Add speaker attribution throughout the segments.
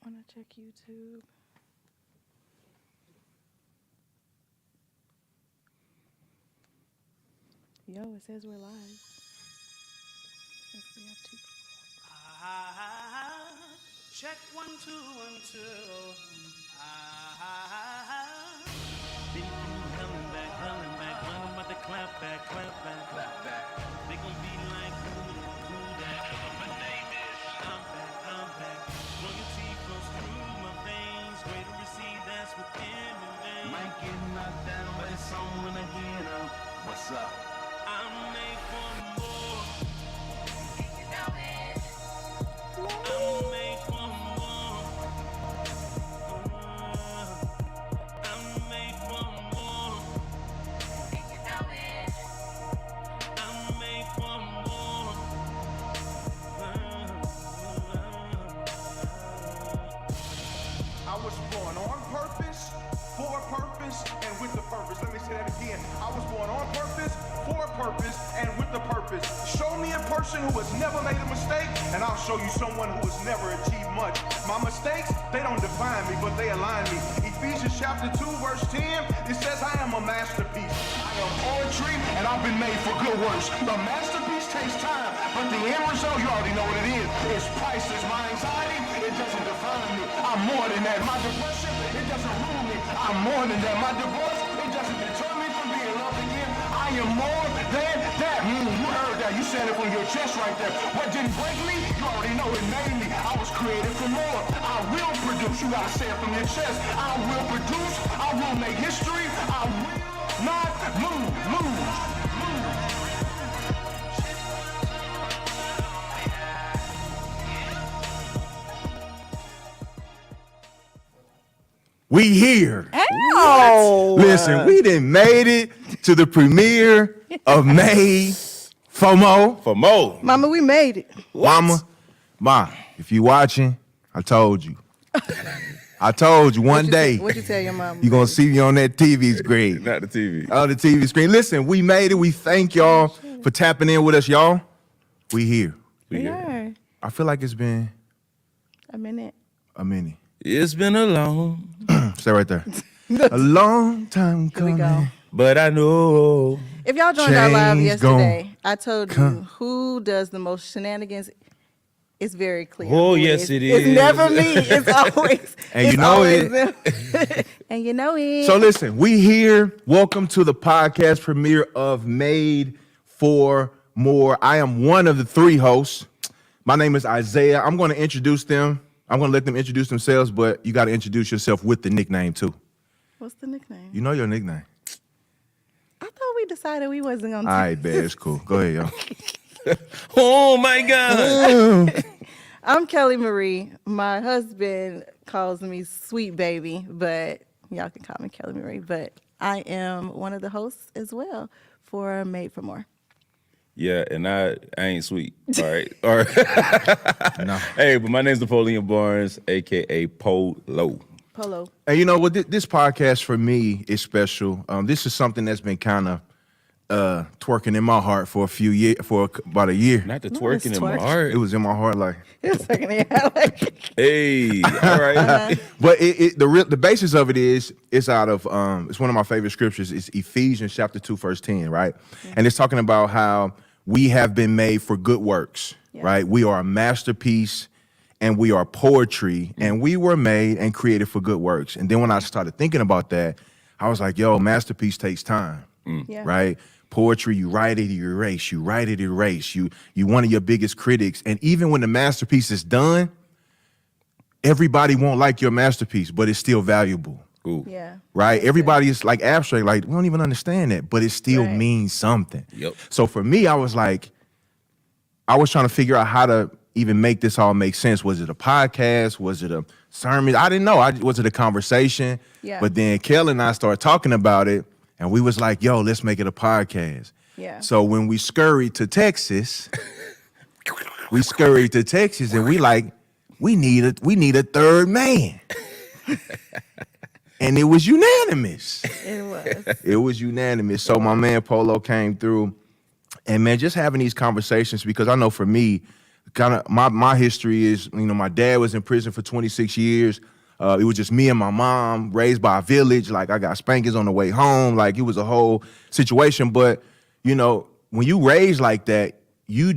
Speaker 1: Want to check YouTube? Yo, it says we're live. Yes, we have two
Speaker 2: Check 1 2 1 2. Been through hell and back, running about to clap back. They gon' be like, who that? My name is. I'm back. Royalty flows through my veins. Greater receive that's within me. Might get knocked down, but it's on when I get up. What's up? I'm made for more. I'm made for more. I'm made for more. I'm made for more.
Speaker 3: I was born on purpose, for a purpose, and with the purpose. Let me say that again. I was born on purpose, for a purpose, and with the purpose. Show me a person who has never made a mistake, and I'll show you someone who has never achieved much. My mistakes, they don't define me, but they align me. Ephesians chapter 2, verse 10, it says, I am a masterpiece. I am poetry, and I've been made for good works. The masterpiece takes time, but the end result, you already know what it is. It's priceless. My anxiety, it doesn't define me. I'm more than that. My depression, it doesn't rule me. I'm more than that. My divorce, it doesn't deter me from being loved again. I am more than that. You heard that. You said it from your chest right there. What didn't break me, you already know it made me. I was created for more. I will produce. You gotta say it from your chest. I will produce. I will make history. I will not lose.
Speaker 4: We here.
Speaker 1: Ow!
Speaker 4: Listen, we done made it to the premiere of Made for More.
Speaker 5: For Mo.
Speaker 1: Mama, we made it.
Speaker 4: Mama, Ma, if you watching, I told you. I told you one day
Speaker 1: What'd you tell your mama?
Speaker 4: you're going to see me on that TV screen.
Speaker 5: Not the TV.
Speaker 4: On the TV screen. Listen, we made it. We thank y'all for tapping in with us, y'all. We here.
Speaker 1: We are.
Speaker 4: I feel like it's been
Speaker 1: A minute.
Speaker 4: a minute.
Speaker 5: It's been a long,
Speaker 4: Stay right there. A long time
Speaker 1: Here we
Speaker 4: coming.
Speaker 1: go.
Speaker 5: but I know.
Speaker 1: If y'all joined our live
Speaker 4: Change
Speaker 1: yesterday, I told you
Speaker 4: come.
Speaker 1: who does the most shenanigans. It's very clear.
Speaker 5: Oh,
Speaker 1: who
Speaker 5: yes, it
Speaker 1: It's
Speaker 5: is.
Speaker 1: never me. It's always.
Speaker 4: And
Speaker 1: it's
Speaker 4: you know
Speaker 1: always
Speaker 4: it.
Speaker 1: them. And you know it.
Speaker 4: So listen, we here. Welcome to the podcast premiere of Made for More. I am one of the three hosts. My name is Isaiah. I'm going to introduce them. I'm going to let them introduce themselves, but you got to introduce yourself with the nickname too.
Speaker 1: What's the nickname?
Speaker 4: You know your nickname.
Speaker 1: I thought we decided we wasn't gonna.
Speaker 4: All right, bet. It's cool. Go ahead, y'all.
Speaker 5: Oh my God.
Speaker 1: I'm Kelly Marie. My husband calls me Sweet Baby, but y'all can call me Kelly Marie. But I am one of the hosts as well for Made for More.
Speaker 5: Yeah, and I ain't sweet. All right.
Speaker 4: No.
Speaker 5: Hey, but my name's Napoleon Barnes, a.k.a. Polo.
Speaker 1: Polo.
Speaker 4: And you know what? This podcast for me is special. This is something that's been kind of twerking in my heart for about a year.
Speaker 5: Not the
Speaker 1: No,
Speaker 5: twerking
Speaker 1: it's
Speaker 5: in my
Speaker 1: twerking.
Speaker 5: heart.
Speaker 4: It was in my heart like.
Speaker 1: It's like, yeah, like
Speaker 5: Hey, all right.
Speaker 4: But the basis of it is it's out of it's one of my favorite scriptures. It's Ephesians chapter 2 verse 10, right? And it's talking about how we have been made for good works, right? We are a masterpiece and we are poetry and we were made and created for good works. And then when I started thinking about that, I was like, yo, masterpiece takes time,
Speaker 1: Yeah.
Speaker 4: right? Poetry, you write it, you erase. You write it, erase. You one of your biggest critics. And even when the masterpiece is done, everybody won't like your masterpiece, but it's still valuable.
Speaker 5: Ooh.
Speaker 1: yeah.
Speaker 4: Right? Everybody is like abstract, like we don't even understand that, but it still
Speaker 1: Right.
Speaker 4: means something.
Speaker 5: Yep.
Speaker 4: So for me, I was trying to figure out how to even make this all make sense. Was it a podcast? Was it a sermon? I didn't know. Was it a conversation?
Speaker 1: Yeah.
Speaker 4: But then Kelly and I started talking about it, and we was like, yo, let's make it a podcast.
Speaker 1: Yeah.
Speaker 4: So when we scurried to Texas, and we need a third man. And it was unanimous.
Speaker 1: It was.
Speaker 4: It was unanimous. So my man Polo came through, and man, just having these conversations, because I know for me, kind of my history is, my dad was in prison for 26 years. It was just me and my mom, raised by a village. Like, I got spankings on the way home. Like, it was a whole situation. But, when you raise like that, you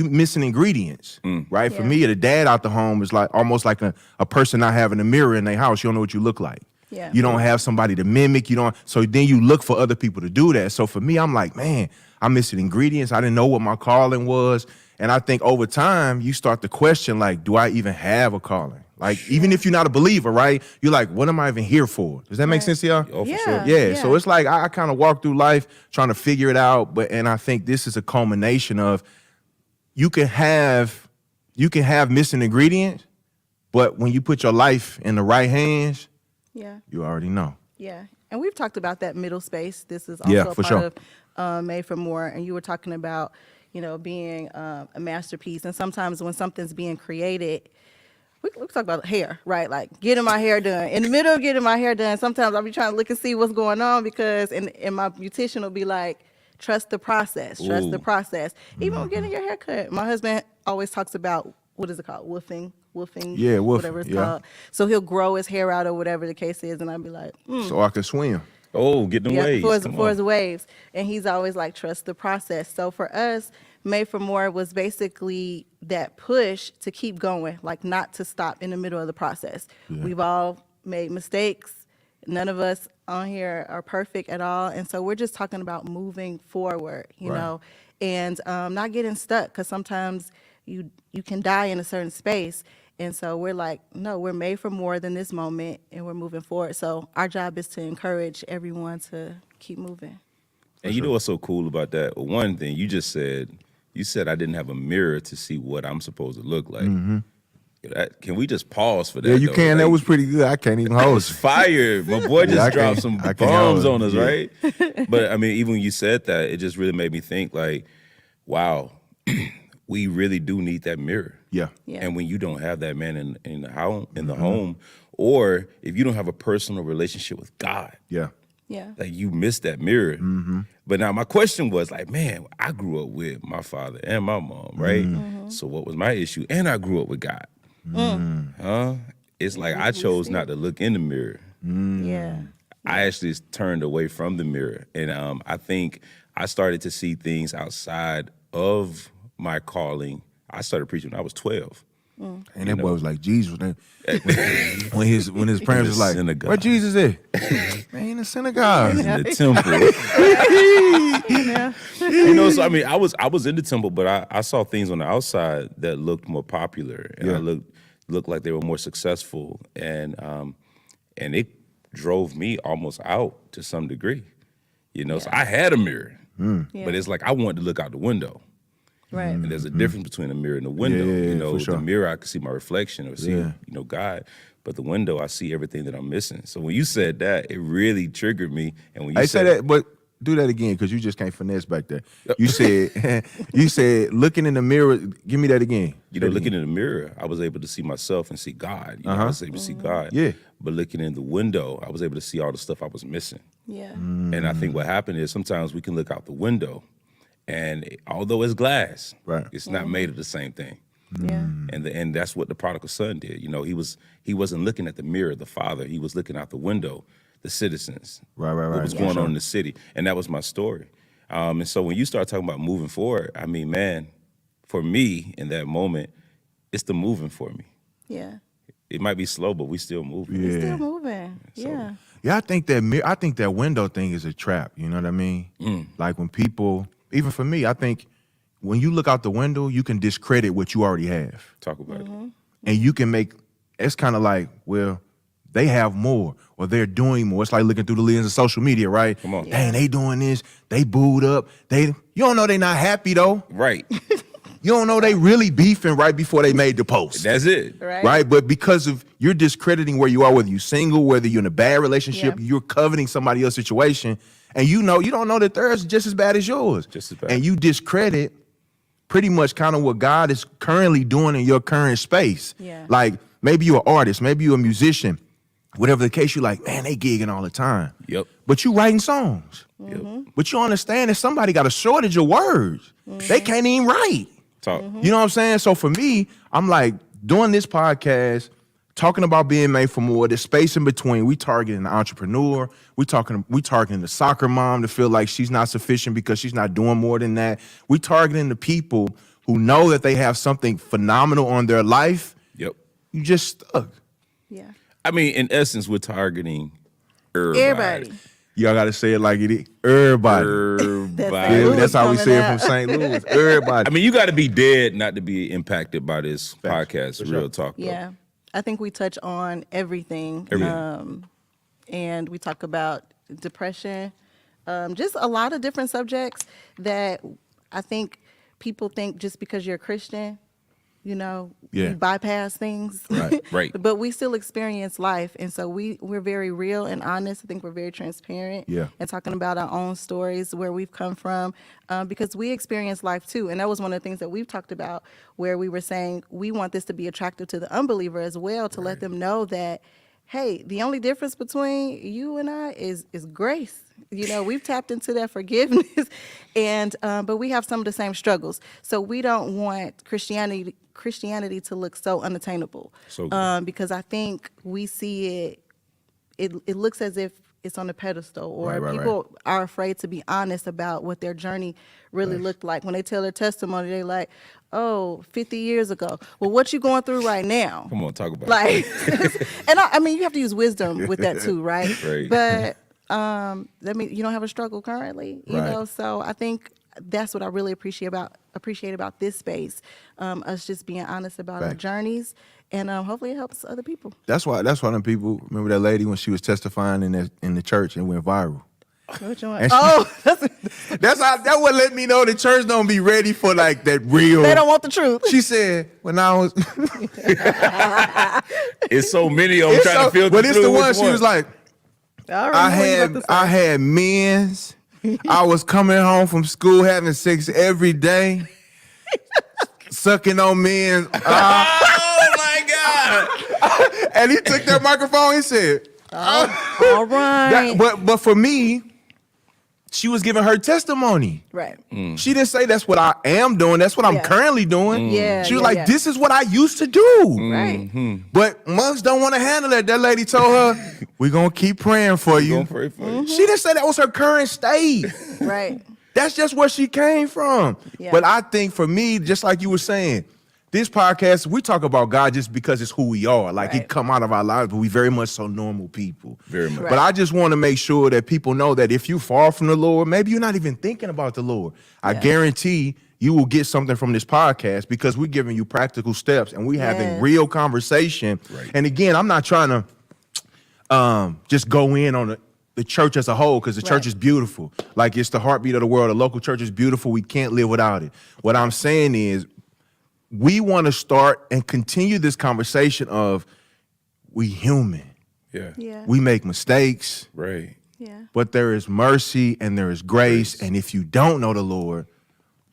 Speaker 4: missing ingredients, right?
Speaker 1: Yeah.
Speaker 4: For me, the dad out the home is like almost like a person not having a mirror in their house. You don't know what you look like.
Speaker 1: Yeah.
Speaker 4: You don't have somebody to mimic. So then you look for other people to do that. So for me, I'm like, man, I'm missing ingredients. I didn't know what my calling was. And I think over time, you start to question, like, do I even have a calling? Like, even if you're not a believer, right? You're like, what am I even here for? Does that make sense to y'all?
Speaker 5: Oh, for
Speaker 1: Yeah.
Speaker 5: sure.
Speaker 4: Yeah, so it's like I kind of walk through life trying to figure it out, and I think this is a culmination of you can have missing ingredients, but when you put your life in the right hands,
Speaker 1: Yeah.
Speaker 4: you already know.
Speaker 1: Yeah. And we've talked about that middle space. This is also
Speaker 4: Yeah,
Speaker 1: a
Speaker 4: for
Speaker 1: part
Speaker 4: sure.
Speaker 1: of Made for More. And you were talking about, being a masterpiece. And sometimes when something's being created, we talk about hair, right? Like getting my hair done. In the middle of getting my hair done, sometimes I'll be trying to look and see what's going on because, and my beautician will be like, trust the process, trust the
Speaker 5: Ooh.
Speaker 1: process. Even when getting your hair cut, my husband always talks about, what is it called? Woofing,
Speaker 4: Yeah, woofing,
Speaker 1: whatever it's
Speaker 4: yeah.
Speaker 1: called. So he'll grow his hair out or whatever the case is, and I'd be like,
Speaker 4: So I can swim.
Speaker 5: Oh, get them waves.
Speaker 1: for his waves. And he's always like, trust the process. So for us, Made for More was basically that push to keep going, like not to stop in the middle of the process.
Speaker 4: Yeah.
Speaker 1: We've all made mistakes. None of us on here are perfect at all. And so we're just talking about moving forward, you
Speaker 4: Right.
Speaker 1: know, and not getting stuck, because sometimes you can die in a certain space. And so we're like, no, we're made for more than this moment, and we're moving forward. So our job is to encourage everyone to keep moving.
Speaker 5: And you know what's so cool about that? Well, one thing you just said, you said I didn't have a mirror to see what I'm supposed to look like. Can we just pause for that?
Speaker 4: Yeah, you
Speaker 5: though?
Speaker 4: can. That
Speaker 5: Like,
Speaker 4: was pretty good. I can't even hold
Speaker 5: was
Speaker 4: it.
Speaker 5: fire. My boy just
Speaker 4: I
Speaker 5: dropped
Speaker 4: can't-
Speaker 5: some
Speaker 4: I can't
Speaker 5: bombs
Speaker 4: hold
Speaker 5: on
Speaker 4: it.
Speaker 5: us,
Speaker 4: Yeah.
Speaker 5: right? But I mean, even when you said that, it just really made me think like, wow, we really do need that mirror.
Speaker 4: Yeah.
Speaker 1: Yeah.
Speaker 5: And when you don't have that man in the home, or if you don't have a personal relationship with God,
Speaker 4: Yeah.
Speaker 1: Yeah.
Speaker 5: like you miss that mirror. But now my question was like, man, I grew up with my father and my mom, right? So what was my issue? And I grew up with God. Huh? It's like I chose not to look in the mirror.
Speaker 1: Yeah.
Speaker 5: I actually turned away from the mirror. And I think I started to see things outside of my calling. I started preaching when I was 12.
Speaker 4: And that boy was like, Jesus. When his parents was like,
Speaker 5: synagogue.
Speaker 4: where Jesus at? Man, in the synagogue.
Speaker 5: In the temple.
Speaker 1: Yeah.
Speaker 5: So I mean, I was in the temple, but I saw things on the outside that looked more popular, and
Speaker 4: Yeah.
Speaker 5: I looked like they were more successful, and it drove me almost out to some degree, So I had a mirror,
Speaker 1: Yeah.
Speaker 5: but it's like I wanted to look out the window,
Speaker 1: Right.
Speaker 5: and there's a difference between a mirror and a window.
Speaker 4: Yeah, for sure.
Speaker 5: The mirror I can see my reflection or see,
Speaker 4: Yeah.
Speaker 5: God. But the window, I see everything that I'm missing. So when you said that, it really triggered me. And when you
Speaker 4: I
Speaker 5: said
Speaker 4: say that, but do that again because you just can't finesse back there. You said looking in the mirror. Give me that again.
Speaker 5: looking in the mirror, I was able to see myself and see God. I was able to see God.
Speaker 4: Yeah.
Speaker 5: But looking in the window, I was able to see all the stuff I was missing.
Speaker 1: Yeah.
Speaker 5: And I think what happened is sometimes we can look out the window, and although it's glass,
Speaker 4: Right.
Speaker 5: it's not made of the same thing.
Speaker 1: Yeah.
Speaker 5: And that's what the prodigal son did. He wasn't looking at the mirror, the father. He was looking out the window, the citizens.
Speaker 4: Right.
Speaker 5: What was
Speaker 1: Yeah.
Speaker 5: going
Speaker 4: Sure.
Speaker 5: on in the city. And that was my story. And so when you start talking about moving forward, I mean, man, for me in that moment, it's the moving for me.
Speaker 1: Yeah.
Speaker 5: It might be slow, but we still moving.
Speaker 1: We're
Speaker 4: Yeah.
Speaker 1: still moving. Yeah.
Speaker 4: Yeah, I think that window thing is a trap. You know what I mean? Like when people, even for me, I think when you look out the window, you can discredit what you already have,
Speaker 5: Talk about it.
Speaker 4: and you can make. It's kind of like, well, they have more or they're doing more. It's like looking through the lens of social media, right?
Speaker 5: Come on.
Speaker 4: Dang, they doing this. They booed up. You don't know they not happy though.
Speaker 5: Right.
Speaker 4: You don't know they really beefing right before they made the post.
Speaker 5: That's it.
Speaker 1: Right.
Speaker 4: Right, but because of you're discrediting where you are, whether you're single, whether you're in a bad relationship,
Speaker 1: Yeah.
Speaker 4: you're coveting somebody else's situation, and you don't know that theirs is just as bad as yours.
Speaker 5: Just as bad.
Speaker 4: And you discredit pretty much kind of what God is currently doing in your current space.
Speaker 1: Yeah.
Speaker 4: Like maybe you're an artist, maybe you're a musician, whatever the case, you're like, man, they gigging all the time.
Speaker 5: Yep.
Speaker 4: But you writing songs.
Speaker 5: Yep.
Speaker 4: But you understand that somebody got a shortage of words. They can't even write.
Speaker 5: Talk.
Speaker 4: You know what I'm saying? So for me, I'm like doing this podcast, talking about being made for more, the space in between. We targeting the entrepreneur. We targeting the soccer mom to feel like she's not sufficient because she's not doing more than that. We targeting the people who know that they have something phenomenal on their life.
Speaker 5: Yep.
Speaker 4: You just stuck.
Speaker 1: Yeah.
Speaker 5: I mean, in essence, we're targeting
Speaker 1: Everybody.
Speaker 4: Y'all got to say it like it is. Everybody.
Speaker 5: Everybody.
Speaker 4: Yeah,
Speaker 1: Louis
Speaker 4: that's how we
Speaker 1: coming
Speaker 4: say it
Speaker 1: out.
Speaker 4: from St. Louis. Everybody.
Speaker 5: I mean, you got to be dead not to be impacted by this podcast. Real talk. Though.
Speaker 1: Yeah. I think we touch on everything. And we talk about depression, just a lot of different subjects that I think people think just because you're a Christian, you know,
Speaker 4: Yeah.
Speaker 1: we bypass things.
Speaker 5: Right.
Speaker 1: But we still experience life. And so we're very real and honest. I think we're very transparent.
Speaker 4: Yeah.
Speaker 1: And talking about our own stories, where we've come from, because we experience life too. And that was one of the things that we've talked about, where we were saying we want this to be attractive to the unbeliever as well, to let them know that, hey, the only difference between you and I is grace. You know, we've tapped into that forgiveness, and but we have some of the same struggles. So we don't want Christianity to look so unattainable.
Speaker 5: So good.
Speaker 1: Because I think we see it looks as if it's on a pedestal, or
Speaker 4: Right.
Speaker 1: people are afraid to be honest about what their journey really looked like. When they tell their testimony, they like, oh, 50 years ago. Well, what you going through right now?
Speaker 5: Come on, talk about it.
Speaker 1: Like, and I mean, you have to use wisdom with that too, right?
Speaker 5: Right.
Speaker 1: But you don't have a struggle currently, you
Speaker 4: Right.
Speaker 1: know. So I think that's what I really appreciate about this space, us just being honest about our
Speaker 4: Facts.
Speaker 1: journeys, and hopefully it helps other people.
Speaker 4: That's why them people remember that lady when she was testifying in the church and went viral.
Speaker 1: What you want?
Speaker 4: And she-
Speaker 1: Oh,
Speaker 4: That would let me know the church don't be ready for like that real.
Speaker 1: they don't want the truth.
Speaker 4: She said when I was
Speaker 5: It's so many of them trying to filter
Speaker 4: but it's
Speaker 5: through
Speaker 4: the
Speaker 5: which
Speaker 4: one she was like,
Speaker 1: I
Speaker 4: I had men's. I was coming home from school having sex every day, sucking on men's.
Speaker 5: oh my God.
Speaker 4: And he took that microphone. He said,
Speaker 1: all right.
Speaker 4: but for me, she was giving her testimony.
Speaker 1: Right.
Speaker 4: She didn't say that's what I am doing. That's what I'm
Speaker 1: Yeah.
Speaker 4: currently doing.
Speaker 1: Yeah,
Speaker 4: She was
Speaker 1: yeah,
Speaker 4: like,
Speaker 1: yeah.
Speaker 4: this is what I used to do.
Speaker 1: Right.
Speaker 4: But monks don't want to handle it. That lady told her, we're going to keep praying for you.
Speaker 5: Gonna pray for you.
Speaker 4: She didn't say that was her current state.
Speaker 1: Right.
Speaker 4: That's just where she came from.
Speaker 1: Yeah.
Speaker 4: But I think for me, just like you were saying, this podcast, we talk about God just because it's who we are. Like he
Speaker 1: Right.
Speaker 4: come out of our lives, but we very much so normal people.
Speaker 5: Very much.
Speaker 4: But I just want to make sure that people know that if you far from the Lord, maybe you're not even thinking about the Lord. I guarantee you will get something from this podcast because we're giving you practical steps and we having
Speaker 1: Yes.
Speaker 4: real conversation.
Speaker 5: Right.
Speaker 4: And again, I'm not trying to just go in on the church as a whole, because the church
Speaker 1: Right.
Speaker 4: is beautiful. Like it's the heartbeat of the world. The local church is beautiful. We can't live without it. What I'm saying is we want to start and continue this conversation of we human.
Speaker 5: Yeah.
Speaker 1: Yeah.
Speaker 4: We make mistakes,
Speaker 5: Right.
Speaker 1: Yeah.
Speaker 4: but there is mercy and there is grace. And if you don't know the Lord,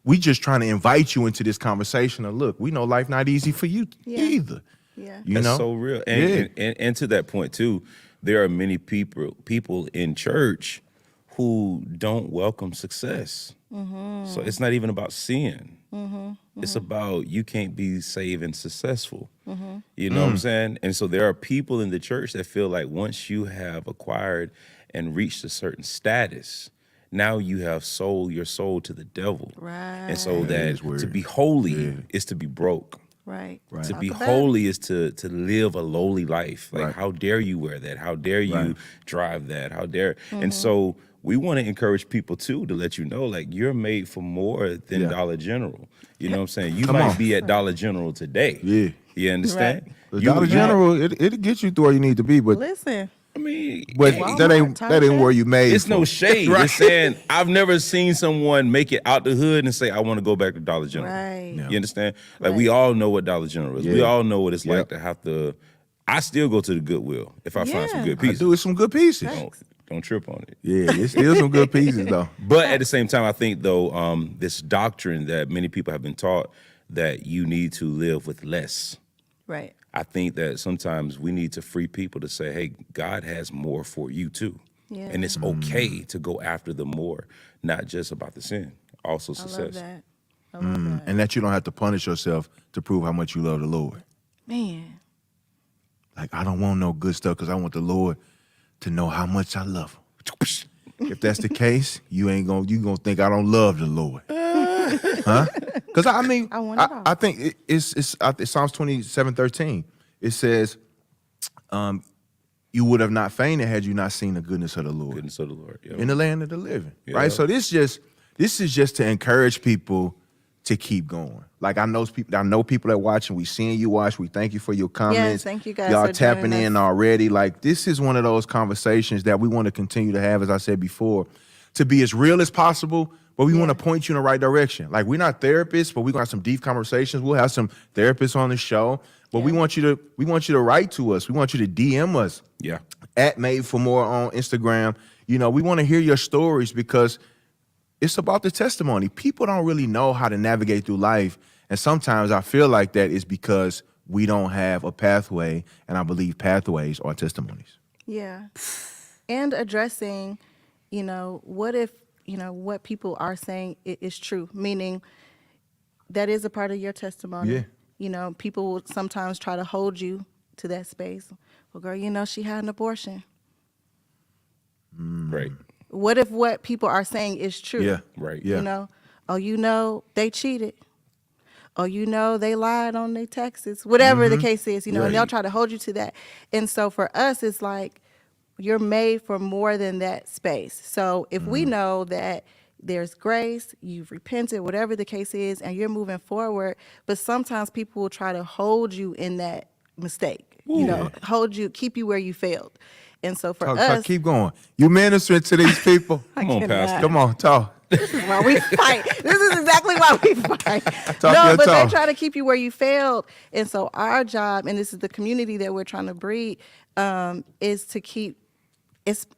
Speaker 4: we just trying to invite you into this conversation of, look, we know life not easy for you
Speaker 1: Yeah.
Speaker 4: either.
Speaker 1: Yeah.
Speaker 4: You
Speaker 5: That's
Speaker 4: know?
Speaker 5: so real.
Speaker 4: Yeah.
Speaker 5: And to that point too, there are many people in church who don't welcome success. So it's not even about sin. It's about you can't be saved and successful. You know what I'm saying? And so there are people in the church that feel like once you have acquired and reached a certain status, now you have sold your soul to the devil.
Speaker 1: Right.
Speaker 5: And so
Speaker 4: That
Speaker 5: that
Speaker 4: is weird.
Speaker 5: to be holy is to be broke.
Speaker 1: Right.
Speaker 4: Right.
Speaker 5: To
Speaker 1: Talk
Speaker 5: be
Speaker 1: about it.
Speaker 5: holy is to live a lowly life. Like,
Speaker 4: Right.
Speaker 5: how dare you wear that? How dare you
Speaker 4: Right.
Speaker 5: drive that? How dare? And so we want to encourage people too to let you know, like, you're made for more than
Speaker 4: Yeah.
Speaker 5: Dollar General. You know what I'm saying? You
Speaker 4: Come
Speaker 5: might
Speaker 4: on.
Speaker 5: be at Dollar General today.
Speaker 4: Yeah.
Speaker 5: You understand?
Speaker 4: The
Speaker 5: You-
Speaker 4: Dollar General, it'll get you to where you need to be, but
Speaker 1: Listen.
Speaker 5: I mean,
Speaker 1: Walmart,
Speaker 4: that ain't
Speaker 1: Target.
Speaker 4: where you made.
Speaker 5: it's no
Speaker 4: for.
Speaker 5: shade.
Speaker 4: Right.
Speaker 5: It's saying I've never seen someone make it out the hood and say, I want to go back to Dollar General.
Speaker 1: Right.
Speaker 4: Yeah.
Speaker 5: You understand? Like, we
Speaker 1: Right.
Speaker 5: all know what Dollar General is. We
Speaker 4: Yeah.
Speaker 5: all know what it's like
Speaker 4: Yep.
Speaker 5: to have to. I still go to the Goodwill if I find some
Speaker 1: Yeah.
Speaker 5: good
Speaker 4: I
Speaker 5: pieces.
Speaker 4: do it some good pieces.
Speaker 5: Don't trip on it.
Speaker 4: Yeah, it's still some good pieces though.
Speaker 5: But at the same time, I think though, this doctrine that many people have been taught that you need to live with less.
Speaker 1: Right.
Speaker 5: I think that sometimes we need to free people to say, hey, God has more for you too.
Speaker 1: Yeah.
Speaker 5: And it's okay to go after the more, not just about the sin, also
Speaker 1: I love
Speaker 5: success.
Speaker 1: that. I love that.
Speaker 4: And that you don't have to punish yourself to prove how much you love the Lord.
Speaker 1: Man.
Speaker 4: Like, I don't want no good stuff because I want the Lord to know how much I love him. If that's the case, you gonna think I don't love the Lord. Huh? Because I mean,
Speaker 1: I want it all.
Speaker 4: I think it's Psalms 27:13. It says, you would have not fainted had you not seen the goodness of the Lord.
Speaker 5: Goodness of the Lord. Yeah.
Speaker 4: In the land of the living.
Speaker 5: Yeah.
Speaker 4: Right? So this is just to encourage people to keep going. Like I know people that watch and we seeing you watch. We thank you for your comments.
Speaker 1: thank you guys
Speaker 4: Y'all
Speaker 1: for
Speaker 4: tapping
Speaker 1: joining
Speaker 4: in
Speaker 1: us.
Speaker 4: already. Like this is one of those conversations that we want to continue to have, as I said before, to be as real as possible, but we want to point you in the right direction. Like we're not therapists, but we're gonna have some deep conversations. We'll have some therapists on the show. But we want you to write to us. We want you to DM us.
Speaker 5: Yeah.
Speaker 4: At Made for More on Instagram. You know, we want to hear your stories because it's about the testimony. People don't really know how to navigate through life. And sometimes I feel like that is because we don't have a pathway. And I believe pathways are testimonies.
Speaker 1: Yeah. And addressing, what if, what people are saying is true, meaning that is a part of your testimony.
Speaker 4: Yeah.
Speaker 1: People will sometimes try to hold you to that space. Well, girl, she had an abortion.
Speaker 5: Right.
Speaker 1: What if what people are saying is true?
Speaker 4: Yeah.
Speaker 5: Right.
Speaker 4: Yeah.
Speaker 1: They cheated. They lied on their taxes. Whatever the case is, and they'll try to hold you to that. And so for us, it's like you're made for more than that space. So if we know that there's grace, you've repented, whatever the case is, and you're moving forward, but sometimes people will try to hold you in that mistake. Keep you where you failed. And so for us,
Speaker 4: keep going. You ministering to these people.
Speaker 5: Come on,
Speaker 1: cannot.
Speaker 5: Pastor.
Speaker 4: Come on, talk.
Speaker 1: this is why we fight. This is exactly why we fight.
Speaker 4: Talk.
Speaker 1: They try to keep you where you failed. And so our job, and this is the community that we're trying to breed, is to keep.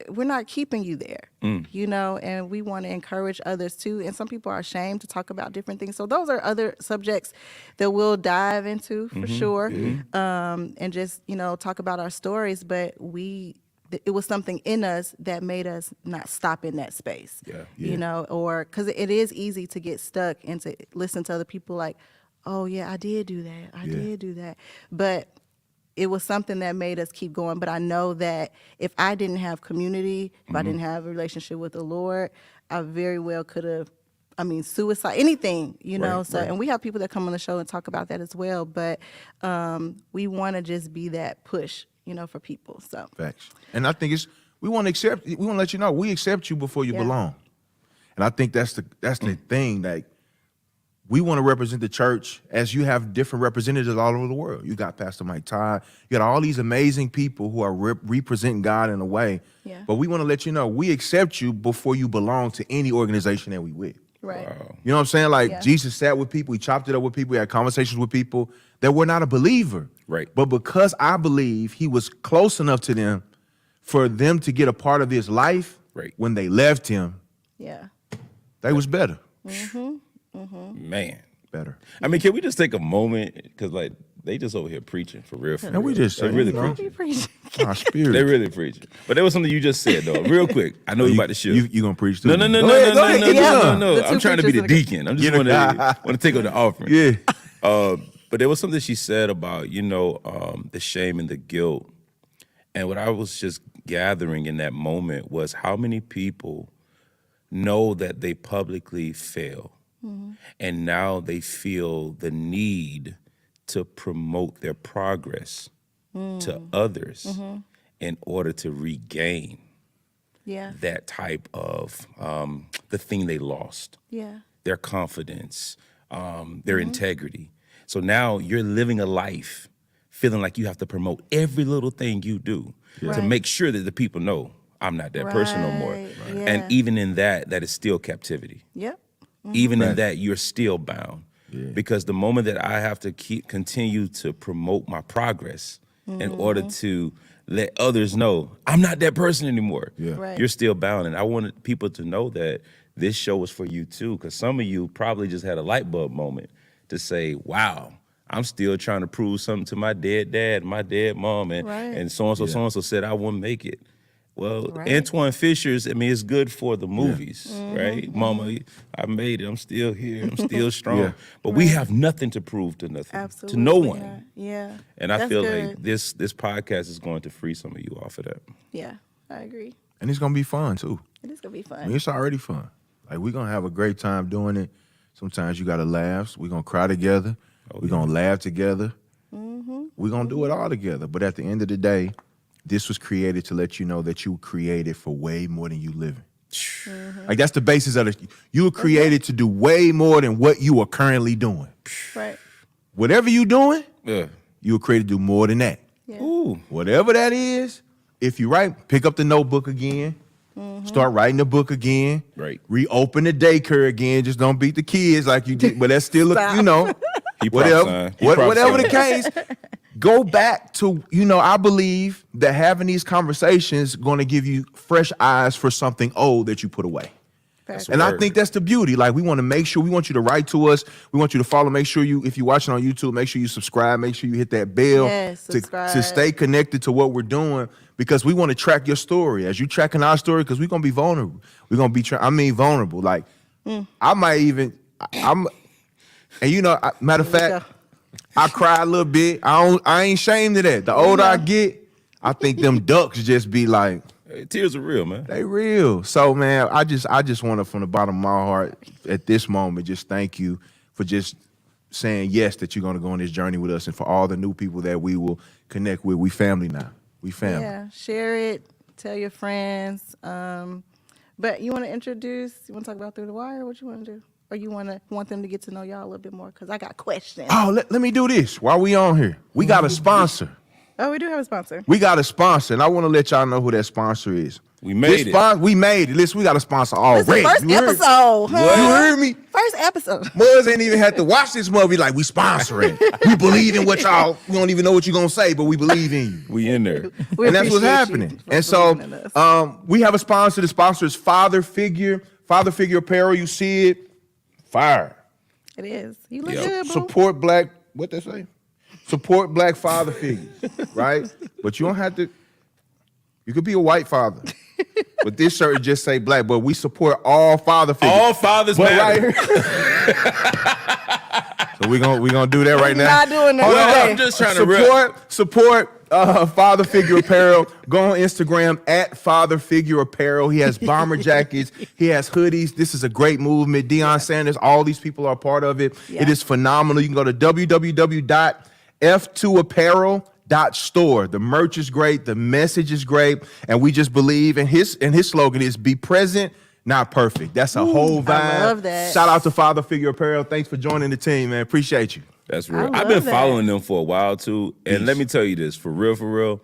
Speaker 1: We're not keeping you there, and we want to encourage others too. And some people are ashamed to talk about different things. So those are other subjects that we'll dive into for sure, and just talk about our stories. But it was something in us that made us not stop in that space, or because it is easy to get stuck and to listen to other people like, oh yeah, I did do that, I did do that, but it was something that made us keep going. But I know that if I didn't have community, if I didn't have a relationship with the Lord, I very well could have, suicide, anything, So, and we have people that come on the show and talk about that as well. But we want to just be that push, for people. So
Speaker 4: Facts. And I think we want to let you know we accept you before you belong. And I think that's the thing. Like, we want to represent the church as you have different representatives all over the world. You got Pastor Mike Todd. You got all these amazing people who are representing God in a way.
Speaker 1: Yeah.
Speaker 4: But we want to let you know we accept you before you belong to any organization that we with.
Speaker 1: right.
Speaker 4: You know what I'm saying? Like
Speaker 1: Yeah.
Speaker 4: Jesus sat with people, he chopped it up with people, he had conversations with people that were not a believer.
Speaker 5: Right.
Speaker 4: But because I believe he was close enough to them for them to get a part of his life,
Speaker 5: Right.
Speaker 4: when they left him,
Speaker 1: Yeah.
Speaker 4: they was better.
Speaker 5: Man.
Speaker 4: Better.
Speaker 5: I mean, can we just take a moment? Because, they just over here preaching for real.
Speaker 4: And we just
Speaker 5: They
Speaker 4: say,
Speaker 5: really
Speaker 4: you know,
Speaker 5: preaching.
Speaker 1: We preach.
Speaker 4: our spirit.
Speaker 5: They really preaching. But there was something you just said, though, real quick. I know you about to shift.
Speaker 4: You gonna preach too?
Speaker 5: No.
Speaker 4: Go ahead, go ahead.
Speaker 1: The
Speaker 5: I'm
Speaker 1: two
Speaker 5: trying to be the
Speaker 1: preachers
Speaker 5: deacon. I'm just want to take up the offering.
Speaker 4: Yeah.
Speaker 5: But there was something she said about, the shame and the guilt. And what I was just gathering in that moment was how many people know that they publicly fail. And now they feel the need to promote their progress to others in order to regain
Speaker 1: Yeah.
Speaker 5: that type of the thing they lost,
Speaker 1: Yeah.
Speaker 5: their confidence, their integrity. So now you're living a life feeling like you have to promote every little thing you do to
Speaker 1: Right.
Speaker 5: make sure that the people know I'm not that person no more.
Speaker 1: Right. Yeah.
Speaker 5: And even in that is still captivity.
Speaker 1: Yep.
Speaker 5: Even in that, you're still bound. Because the moment that I have to continue to promote my progress in order to let others know I'm not that person anymore,
Speaker 1: Right.
Speaker 5: you're still bound. And I wanted people to know that this show is for you too, because some of you probably just had a light bulb moment to say, wow, I'm still trying to prove something to my dead dad, my dead mom, and
Speaker 1: Right.
Speaker 5: and so-and-so said I wouldn't make it. Well,
Speaker 1: Right.
Speaker 5: Antoine Fisher's, I mean, it's good for the movies, right? Mama, I made it. I'm still here. I'm still strong.
Speaker 4: Yeah.
Speaker 5: But we have nothing to prove to nothing,
Speaker 1: Absolutely
Speaker 5: to no
Speaker 1: not.
Speaker 5: one.
Speaker 1: Yeah.
Speaker 5: And I
Speaker 1: That's
Speaker 5: feel
Speaker 1: good.
Speaker 5: like this podcast is going to free some of you off of that.
Speaker 1: Yeah, I agree.
Speaker 4: And it's gonna be fun too.
Speaker 1: It is gonna be fun.
Speaker 4: I mean, it's already fun. Like we're gonna have a great time doing it. Sometimes you gotta laugh. We're gonna cry together. We're gonna laugh together. We're gonna do it all together. But at the end of the day, this was created to let you know that you were created for way more than you living. Like that's the basis of it. You were created to do way more than what you are currently doing.
Speaker 1: Right.
Speaker 4: Whatever you doing,
Speaker 5: Yeah.
Speaker 4: you were created to do more than that.
Speaker 1: Yeah.
Speaker 5: Ooh.
Speaker 4: Whatever that is, if you write, pick up the notebook again. Start writing the book again.
Speaker 5: Right.
Speaker 4: Reopen the daycare again. Just don't beat the kids like you did. But that's still,
Speaker 1: Stop.
Speaker 4: you know,
Speaker 5: He
Speaker 4: whatever,
Speaker 5: prophesying. He
Speaker 4: whatever the
Speaker 5: prophesying.
Speaker 4: case. Go back to, I believe that having these conversations going to give you fresh eyes for something old that you put away.
Speaker 1: Facts.
Speaker 4: And I
Speaker 5: Word.
Speaker 4: think that's the beauty. Like we want to make sure, we want you to write to us. We want you to follow. Make sure you, if you're watching on YouTube, make sure you subscribe. Make sure you hit that bell
Speaker 1: Yes,
Speaker 4: to
Speaker 1: subscribe.
Speaker 4: stay connected to what we're doing because we want to track your story as you tracking our story because we're going to be vulnerable. We're going to be, vulnerable. Like I might even, and matter of
Speaker 1: There we
Speaker 4: fact, I cry a little bit. I ain't ashamed of that. The older I get, I think them ducks just be like,
Speaker 5: Hey, tears are real, man.
Speaker 4: they real. So man, I just want to, from the bottom of my heart, at this moment, just thank you for just saying yes that you're gonna go on this journey with us, and for all the new people that we will connect with. We family now. We family.
Speaker 1: Yeah, share it, tell your friends. But you want to introduce? You want to talk about Through the Wire? What you want to do? Or you want them to get to know y'all a little bit more? Because I got questions.
Speaker 4: Oh, let me do this while we on here. We got a sponsor.
Speaker 1: Oh, we do have a sponsor.
Speaker 4: We got a sponsor, and I want to let y'all know who that sponsor is.
Speaker 5: We made it.
Speaker 4: We made it. Listen, we got a sponsor
Speaker 1: This
Speaker 4: already.
Speaker 1: is the first
Speaker 4: You heard-
Speaker 1: episode. Huh?
Speaker 4: You heard me?
Speaker 1: First episode.
Speaker 4: Muzz ain't even had to watch this movie. Like, we sponsoring. We believe in what y'all. We don't even know what you're gonna say, but we believe in you.
Speaker 5: We in there.
Speaker 1: We
Speaker 4: And that's what's
Speaker 1: appreciate
Speaker 4: happening.
Speaker 1: you for
Speaker 4: And so,
Speaker 1: believing in us.
Speaker 4: we have a sponsor. The sponsor is Father Figure Apparel. You see it, fire.
Speaker 1: It is. You look
Speaker 5: Yep.
Speaker 1: good, bro.
Speaker 4: Support black. What they say? Support black father figures, right? But you don't have to. You could be a white father, but this shirt just say black. But we support all father figures.
Speaker 5: All fathers
Speaker 4: But
Speaker 5: matter.
Speaker 4: right here. So we gonna do that right
Speaker 1: We're
Speaker 4: now.
Speaker 1: not doing that
Speaker 4: Hold on.
Speaker 1: today.
Speaker 5: I'm just trying to
Speaker 4: support Father Figure Apparel. Go on Instagram at Father Figure Apparel. He has bomber jackets. He has hoodies. This is a great movement. Deion Sanders, all these people are part of it.
Speaker 1: Yeah.
Speaker 4: It is phenomenal. You can go to www.f2apparel.store. The merch is great. The message is great. And we just believe, and his slogan is be present, not perfect. That's a whole vibe.
Speaker 1: I love that.
Speaker 4: Shout out to Father Figure Apparel. Thanks for joining the team, man. Appreciate you.
Speaker 5: That's
Speaker 1: I
Speaker 5: real. I've
Speaker 1: love
Speaker 5: been
Speaker 1: that.
Speaker 5: following them for a while too. And let me tell you this, for real,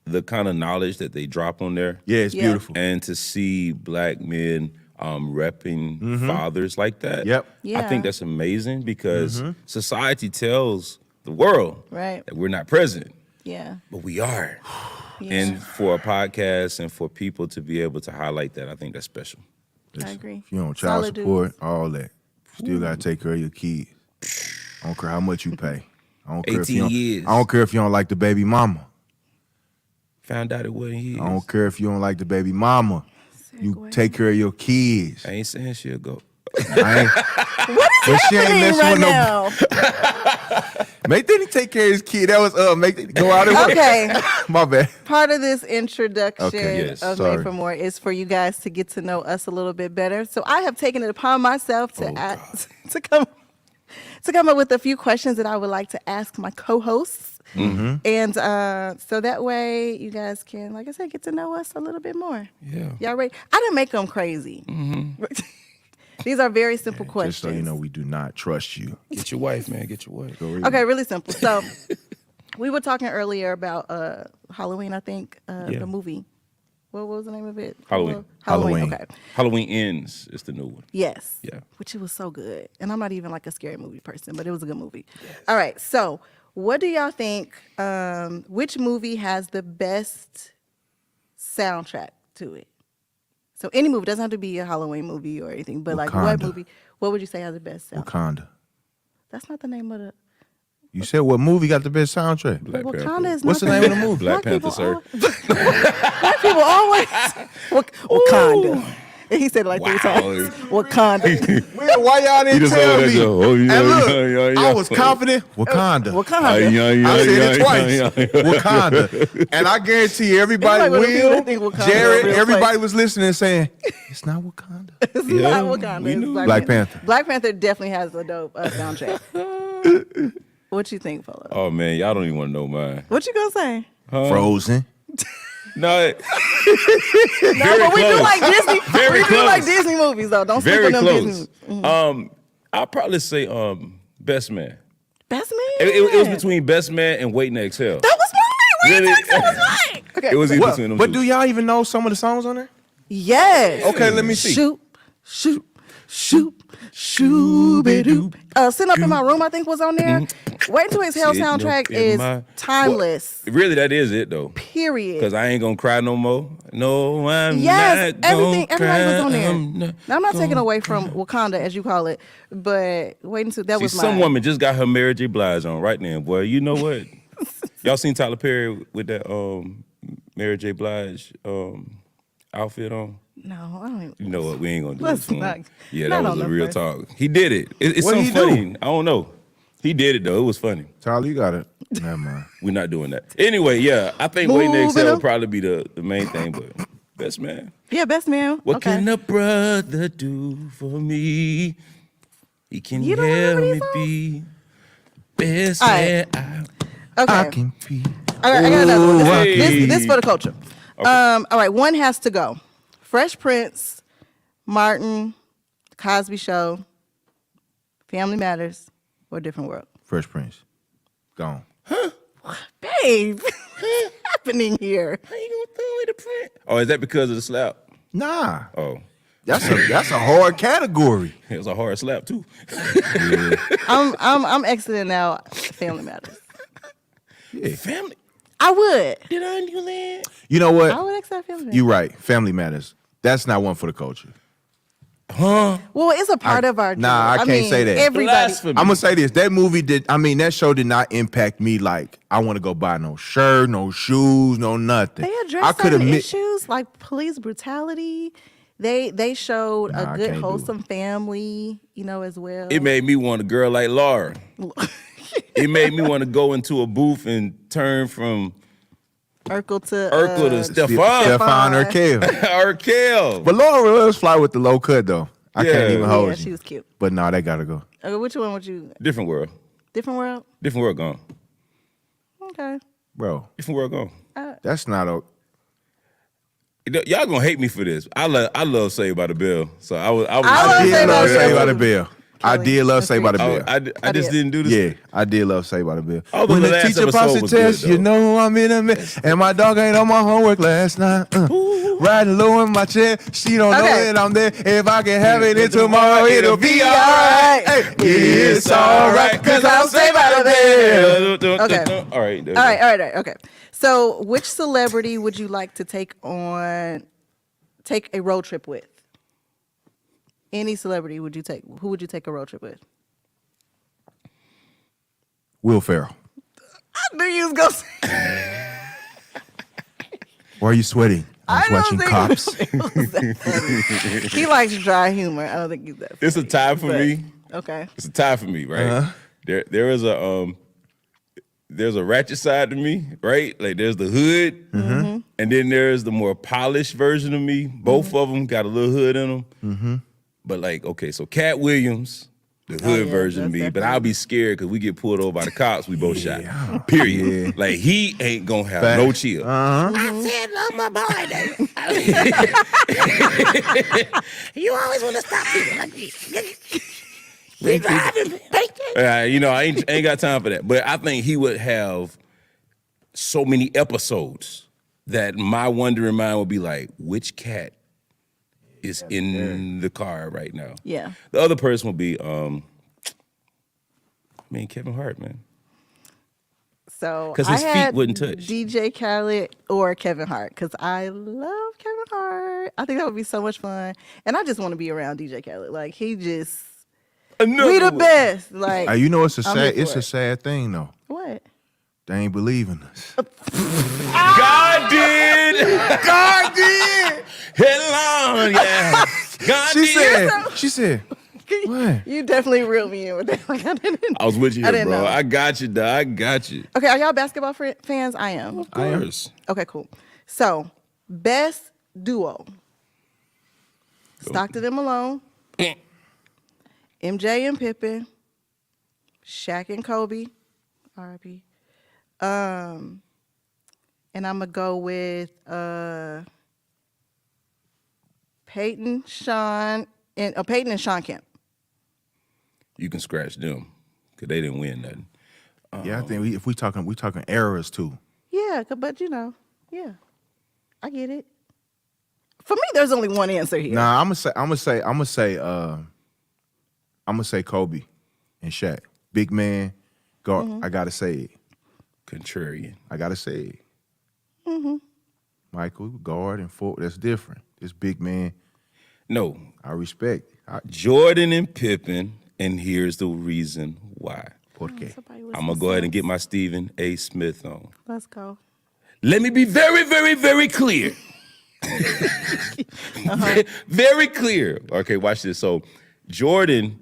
Speaker 5: the kind of knowledge that they drop on there.
Speaker 4: Yeah, it's
Speaker 1: Yeah.
Speaker 4: beautiful.
Speaker 5: And to see black men repping fathers like that.
Speaker 4: Yep.
Speaker 5: I
Speaker 1: Yeah.
Speaker 5: think that's amazing because society tells the world
Speaker 1: Right.
Speaker 5: that we're not present,
Speaker 1: Yeah.
Speaker 5: but we are.
Speaker 1: Yeah.
Speaker 5: And for a podcast and for people to be able to highlight that, I think that's special.
Speaker 1: I agree.
Speaker 4: You know, child
Speaker 1: Solid
Speaker 4: support,
Speaker 1: dudes.
Speaker 4: all that. Still gotta take care of your kids. I don't care how much you pay. I don't care if
Speaker 5: 18
Speaker 4: you don't,
Speaker 5: years.
Speaker 4: I don't care if you don't like the baby mama.
Speaker 5: Found out it wasn't his.
Speaker 4: I don't care if you don't like the baby mama. You
Speaker 1: Segue.
Speaker 4: take care of your kids.
Speaker 5: I ain't saying she'll go.
Speaker 4: I ain't,
Speaker 1: What is
Speaker 4: but she ain't
Speaker 1: happening
Speaker 4: messing
Speaker 1: right
Speaker 4: with no.
Speaker 1: now?
Speaker 4: Make Diddy take care of his kid. That was make Diddy go out and work.
Speaker 1: Okay.
Speaker 4: My bad.
Speaker 1: Part of this introduction
Speaker 4: Okay,
Speaker 5: yes,
Speaker 1: of
Speaker 4: sorry.
Speaker 1: Made for More is for you guys to get to know us a little bit better. So I have taken it upon myself to to come up with a few questions that I would like to ask my co-hosts. And so that way you guys can, like I said, get to know us a little bit more.
Speaker 5: Yeah.
Speaker 1: Y'all ready? I didn't make them crazy. These are very simple questions.
Speaker 4: Just so you know, we do not trust you.
Speaker 5: Get your wife, man. Get your wife.
Speaker 1: Okay, really simple. So we were talking earlier about Halloween, I think,
Speaker 5: Yeah.
Speaker 1: the movie. What was the name of it?
Speaker 5: Halloween.
Speaker 4: Halloween.
Speaker 1: Okay.
Speaker 5: Halloween Ends is the new one.
Speaker 1: Yes.
Speaker 5: Yeah.
Speaker 1: Which it was so good. And I'm not even like a scary movie person, but it was a good movie. All right. So what do y'all think? Which movie has the best soundtrack to it? So any movie, doesn't have to be a Halloween movie or anything, but like what
Speaker 4: Wakanda.
Speaker 1: movie, what would you say has the best soundtrack?
Speaker 4: Wakanda.
Speaker 1: That's not the name of the
Speaker 4: You said what movie got the best soundtrack?
Speaker 5: Black
Speaker 1: Wakanda
Speaker 5: Panther.
Speaker 1: is
Speaker 4: What's the
Speaker 1: nothing.
Speaker 4: name of the movie?
Speaker 5: Black Panther, sir.
Speaker 1: Black people always Wakanda. And he said it like 3 times. Wakanda.
Speaker 4: Man, why y'all
Speaker 5: He
Speaker 4: didn't
Speaker 5: just
Speaker 4: tell
Speaker 5: over there
Speaker 4: me?
Speaker 5: go, oh, yeah,
Speaker 4: And look,
Speaker 5: yeah, yeah,
Speaker 4: I
Speaker 5: yeah.
Speaker 4: was confident. Wakanda.
Speaker 1: Wakanda.
Speaker 4: I said it twice. Wakanda. And I guarantee you, everybody,
Speaker 1: Everybody would
Speaker 4: Will,
Speaker 1: think Wakanda
Speaker 4: Jared,
Speaker 1: a real
Speaker 4: everybody
Speaker 1: place.
Speaker 4: was listening and saying, it's not Wakanda.
Speaker 1: It's
Speaker 5: Yeah,
Speaker 1: not Wakanda.
Speaker 5: we
Speaker 1: It's
Speaker 5: knew.
Speaker 4: Black Panther.
Speaker 1: Black Panther definitely has a dope soundtrack. What you think, Polo?
Speaker 5: Oh man, y'all don't even want to know mine.
Speaker 1: What you gonna say?
Speaker 4: Frozen.
Speaker 5: No,
Speaker 1: No, but we do
Speaker 5: close.
Speaker 1: like Disney.
Speaker 5: Very
Speaker 1: we do like
Speaker 5: close.
Speaker 1: Disney movies though. Don't sleep
Speaker 5: very
Speaker 1: on them
Speaker 5: close.
Speaker 1: Disney movies.
Speaker 5: I'll probably say Best Man.
Speaker 1: Best Man.
Speaker 5: It was between Best Man and Waiting to Exhale.
Speaker 1: That was mine. Wait,
Speaker 5: Really?
Speaker 1: that was mine. Okay.
Speaker 5: It was in
Speaker 4: What?
Speaker 5: between them
Speaker 4: But
Speaker 5: two.
Speaker 4: do y'all even know some of the songs on there?
Speaker 1: Yes.
Speaker 4: Okay, let me see.
Speaker 1: Shoot, shoot, shoot, shooby-doo. Sitting Up in My Room, I think, was on there. Wait to Exhale
Speaker 5: Sitting up
Speaker 1: soundtrack
Speaker 5: in
Speaker 1: is
Speaker 5: my-
Speaker 1: timeless.
Speaker 5: Really, that is it though.
Speaker 1: Period.
Speaker 5: Because I ain't gonna cry no more. No, I'm
Speaker 1: Yes,
Speaker 5: not
Speaker 1: everything,
Speaker 5: gonna
Speaker 1: everybody was
Speaker 5: cry.
Speaker 1: on there.
Speaker 5: I'm not
Speaker 1: Now, I'm not taking
Speaker 5: gonna
Speaker 1: away from Wakanda, as you call it, but waiting to that
Speaker 5: See,
Speaker 1: was
Speaker 5: some
Speaker 1: mine.
Speaker 5: woman just got her Mary J. Blige on right now, boy. You know what? Y'all seen Tyler Perry with that Mary J. Blige outfit on?
Speaker 1: No, I don't even.
Speaker 5: You know what? We ain't gonna do
Speaker 1: Let's
Speaker 5: this to him.
Speaker 1: not-
Speaker 5: Yeah,
Speaker 1: not
Speaker 5: that
Speaker 1: on
Speaker 5: was a
Speaker 1: the
Speaker 5: real
Speaker 1: first.
Speaker 5: talk. He did it. It's
Speaker 4: What'd
Speaker 5: something
Speaker 4: he
Speaker 5: funny. I don't know. He did it though. It was funny.
Speaker 4: Tyler, you got it. Never mind.
Speaker 5: We're not doing that. Anyway, yeah, I think Waiting to
Speaker 1: Moving
Speaker 5: Exhale
Speaker 1: on.
Speaker 5: will probably be the main thing, but Best Man.
Speaker 1: Yeah, Best Man.
Speaker 5: What
Speaker 1: okay.
Speaker 5: can a brother do for me? He can
Speaker 1: You don't
Speaker 5: help
Speaker 1: remember
Speaker 5: me
Speaker 1: these songs?
Speaker 5: be best
Speaker 1: All
Speaker 5: man.
Speaker 1: right. Okay.
Speaker 4: I can be.
Speaker 1: I got another one.
Speaker 5: Hey.
Speaker 1: This for the culture. All right, one has to go. Fresh Prince, Martin, Cosby Show, Family Matters, or Different World.
Speaker 4: Fresh Prince. Gone.
Speaker 1: Babe, what's happening here?
Speaker 5: How you gonna throw away the print? Oh, is that because of the slap?
Speaker 4: Nah.
Speaker 5: Oh,
Speaker 4: That's a hard category.
Speaker 5: it was a hard slap too.
Speaker 1: I'm exiting out Family Matters.
Speaker 5: Yeah, family.
Speaker 1: I would.
Speaker 5: Did I do that?
Speaker 4: You know what?
Speaker 1: I would accept Family Matters.
Speaker 4: You're right. Family Matters. That's not one for the culture.
Speaker 5: Huh?
Speaker 1: Well, it's a part of our.
Speaker 4: Nah, I can't
Speaker 1: mean,
Speaker 4: say that.
Speaker 1: Everybody.
Speaker 5: Blasphemy.
Speaker 4: I'm gonna say this. That show did not impact me like I want to go buy no shirt, no shoes, no nothing.
Speaker 1: They
Speaker 4: I
Speaker 1: addressed
Speaker 4: could
Speaker 1: certain
Speaker 4: admit
Speaker 1: issues like police brutality. They showed
Speaker 4: Nah, I
Speaker 1: a good
Speaker 4: can't do
Speaker 1: wholesome family, as well.
Speaker 5: It made me want a girl like Laura. It made me want to go into a booth and turn from
Speaker 1: Urkel to
Speaker 5: Urkel to Stefan.
Speaker 4: Stefan Urkel.
Speaker 5: Urkel.
Speaker 4: But Laura does fly with the low cut though. I can't
Speaker 5: Yeah.
Speaker 4: even hold
Speaker 1: yeah,
Speaker 4: you.
Speaker 1: she was cute.
Speaker 4: But nah, they gotta go.
Speaker 1: Okay, which one would you?
Speaker 5: Different world.
Speaker 1: Different World.
Speaker 5: Different world gone.
Speaker 1: Okay.
Speaker 4: Bro,
Speaker 5: Different world gone.
Speaker 4: that's not a
Speaker 5: Y'all gonna hate me for this. I love Saved by the Bell. So I was.
Speaker 1: I love
Speaker 4: I did
Speaker 1: Saved by
Speaker 4: love
Speaker 1: the
Speaker 4: Saved by
Speaker 1: Bell.
Speaker 4: the Bell. I
Speaker 1: Kelly,
Speaker 4: did love
Speaker 1: that's
Speaker 4: Saved by the
Speaker 1: great.
Speaker 4: Bell.
Speaker 5: I just
Speaker 1: did.
Speaker 5: didn't do this.
Speaker 4: Yeah, I did love Saved by the Bell.
Speaker 5: Oh, but
Speaker 4: When
Speaker 5: the
Speaker 4: the
Speaker 5: last
Speaker 4: teacher
Speaker 5: episode
Speaker 4: passes
Speaker 5: was
Speaker 4: test,
Speaker 5: good,
Speaker 4: you
Speaker 5: though.
Speaker 4: know I'm in a mess. And my dog ain't on my homework last night. Riding low in my chair, she don't know
Speaker 1: Okay.
Speaker 4: that I'm there. If I can have it in tomorrow, it'll be alright. Hey, it's alright, cause I'm Saved by the Bell.
Speaker 1: Okay.
Speaker 5: All right.
Speaker 1: All right. Okay. So, which celebrity would you like to take a road trip with? Any celebrity would you take? Who would you take a road trip with?
Speaker 4: Will Ferrell.
Speaker 1: I knew you was gonna say.
Speaker 4: Why are you sweating? I was
Speaker 1: don't
Speaker 4: watching
Speaker 1: think
Speaker 4: Cops.
Speaker 1: it was that funny. He likes dry humor. I don't think he's that funny.
Speaker 5: It's a tie for me.
Speaker 1: Okay.
Speaker 5: It's a tie for me, right?
Speaker 4: Uh-huh.
Speaker 5: There is there's a ratchet side to me, right? Like there's the hood,
Speaker 1: Mm-hmm.
Speaker 5: and then there's the more polished version of me. Both of them got a little hood in them.
Speaker 4: Mm-hmm.
Speaker 5: But like, okay, so Cat Williams, the hood
Speaker 1: yeah,
Speaker 5: version of
Speaker 1: that's
Speaker 5: me, but
Speaker 1: definitely-
Speaker 5: I'll be scared because we get pulled over by the cops. We both shot. Period.
Speaker 4: Yeah.
Speaker 5: Like he ain't gonna have
Speaker 4: Fact.
Speaker 5: no chill.
Speaker 4: Uh-huh.
Speaker 5: I said, love my boy. You always want to stop people like this. We driving. I ain't got time for that. But I think he would have so many episodes that my wondering mind would be like, which cat is in the car right now?
Speaker 1: Yeah.
Speaker 5: The other person would be, Kevin Hart, man.
Speaker 1: So
Speaker 5: 'Cause his
Speaker 1: I
Speaker 5: feet
Speaker 1: had
Speaker 5: wouldn't touch.
Speaker 1: DJ Khaled or Kevin Hart because I love Kevin Hart. I think that would be so much fun, and I just want to be around DJ Khaled. Like he just
Speaker 5: Another
Speaker 1: We the
Speaker 5: one.
Speaker 1: best. Like,
Speaker 4: Hey, you know it's
Speaker 1: I'm here
Speaker 4: it's
Speaker 1: for
Speaker 4: a
Speaker 1: it.
Speaker 4: sad thing though.
Speaker 1: What?
Speaker 4: They ain't believing us.
Speaker 5: God did.
Speaker 4: God did.
Speaker 5: Hello, yeah. God
Speaker 4: She
Speaker 5: did.
Speaker 4: said, what?
Speaker 1: You definitely reeled me in with that. Like, I didn't.
Speaker 5: I was with you
Speaker 1: I
Speaker 5: here,
Speaker 1: didn't
Speaker 5: bro.
Speaker 1: know.
Speaker 5: I got you, dog. I got you.
Speaker 1: Okay, are y'all basketball fans? I am.
Speaker 5: Of course.
Speaker 1: Okay, cool. So, best duo. Stockton and Malone, MJ and Pippen, Shaq and Kobe, R.I.P. And I'm gonna go with Peyton, Sean, and Peyton and Sean Kemp.
Speaker 5: You can scratch them because they didn't win nothing.
Speaker 4: Yeah, I think if we talking eras too.
Speaker 1: Yeah, but yeah, I get it. For me, there's only one answer here.
Speaker 4: Nah, I'm gonna say Kobe and Shaq. Big man, guard.
Speaker 1: Mm-hmm.
Speaker 4: I gotta say it.
Speaker 5: Contrarian.
Speaker 4: I gotta say it. Michael, guard and forward. That's different. This big man,
Speaker 5: No,
Speaker 4: I respect.
Speaker 5: Jordan and Pippen, and here's the reason why.
Speaker 4: ¿Por qué?
Speaker 1: Somebody with
Speaker 5: I'm
Speaker 1: some
Speaker 5: going to go ahead and
Speaker 1: sense.
Speaker 5: get my Stephen A. Smith on.
Speaker 1: Let's go.
Speaker 5: Let me be very, very, very clear. Very clear. Okay, watch this. So Jordan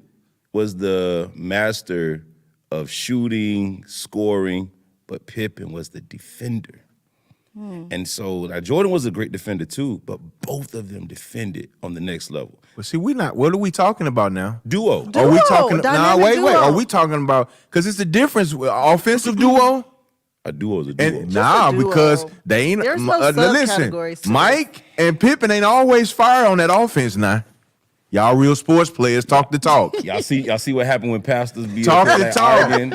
Speaker 5: was the master of shooting, scoring, but Pippen was the defender. And so now Jordan was a great defender too, but both of them defended on the next level.
Speaker 4: But see, what are we talking about now?
Speaker 5: Duo.
Speaker 4: Are we
Speaker 1: Duo,
Speaker 4: talking? Nah,
Speaker 1: dynamic
Speaker 4: wait.
Speaker 1: duo.
Speaker 4: Are we talking about? Because it's the difference with offensive duo.
Speaker 5: A duo is a duo.
Speaker 4: And nah,
Speaker 1: a duo.
Speaker 4: because they ain't.
Speaker 1: There's no
Speaker 4: Listen,
Speaker 1: subcategories to
Speaker 4: Mike and Pippen ain't always fire on that offense now. Y'all real sports players talk the talk.
Speaker 5: Y'all see what happened when pastors be
Speaker 4: Talk
Speaker 5: up
Speaker 4: the
Speaker 5: there
Speaker 4: talk.
Speaker 5: arguing?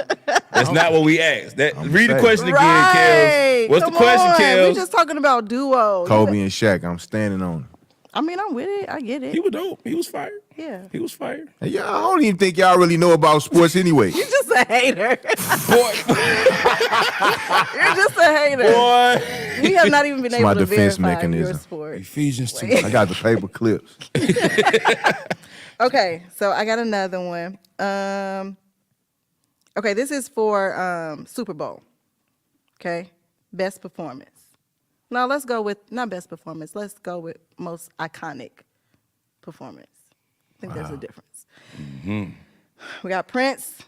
Speaker 5: That's not what we asked. Read the
Speaker 4: saying.
Speaker 5: question again,
Speaker 1: Right.
Speaker 5: Kels. What's
Speaker 1: Come
Speaker 5: the question,
Speaker 1: on.
Speaker 5: Kels?
Speaker 1: We just talking about duo.
Speaker 4: Kobe and Shaq, I'm standing on it.
Speaker 1: I mean, I'm with it. I get it.
Speaker 5: He was dope. He was fired.
Speaker 1: Yeah.
Speaker 5: He was fired.
Speaker 4: Hey, y'all, I don't even think y'all really know about sports anyway.
Speaker 1: You're just a hater.
Speaker 5: Boy,
Speaker 1: You're just a hater.
Speaker 5: boy.
Speaker 1: We have not even been
Speaker 4: It's my
Speaker 1: able to
Speaker 4: defense
Speaker 1: verify your
Speaker 4: mechanism.
Speaker 1: sport.
Speaker 5: Ephesians 2.
Speaker 4: I got the paper clips.
Speaker 1: Okay, so I got another one. Okay, this is for Super Bowl. Okay, best performance. No, let's go with not best performance. Let's go with most iconic performance. I think there's a difference. We got Prince,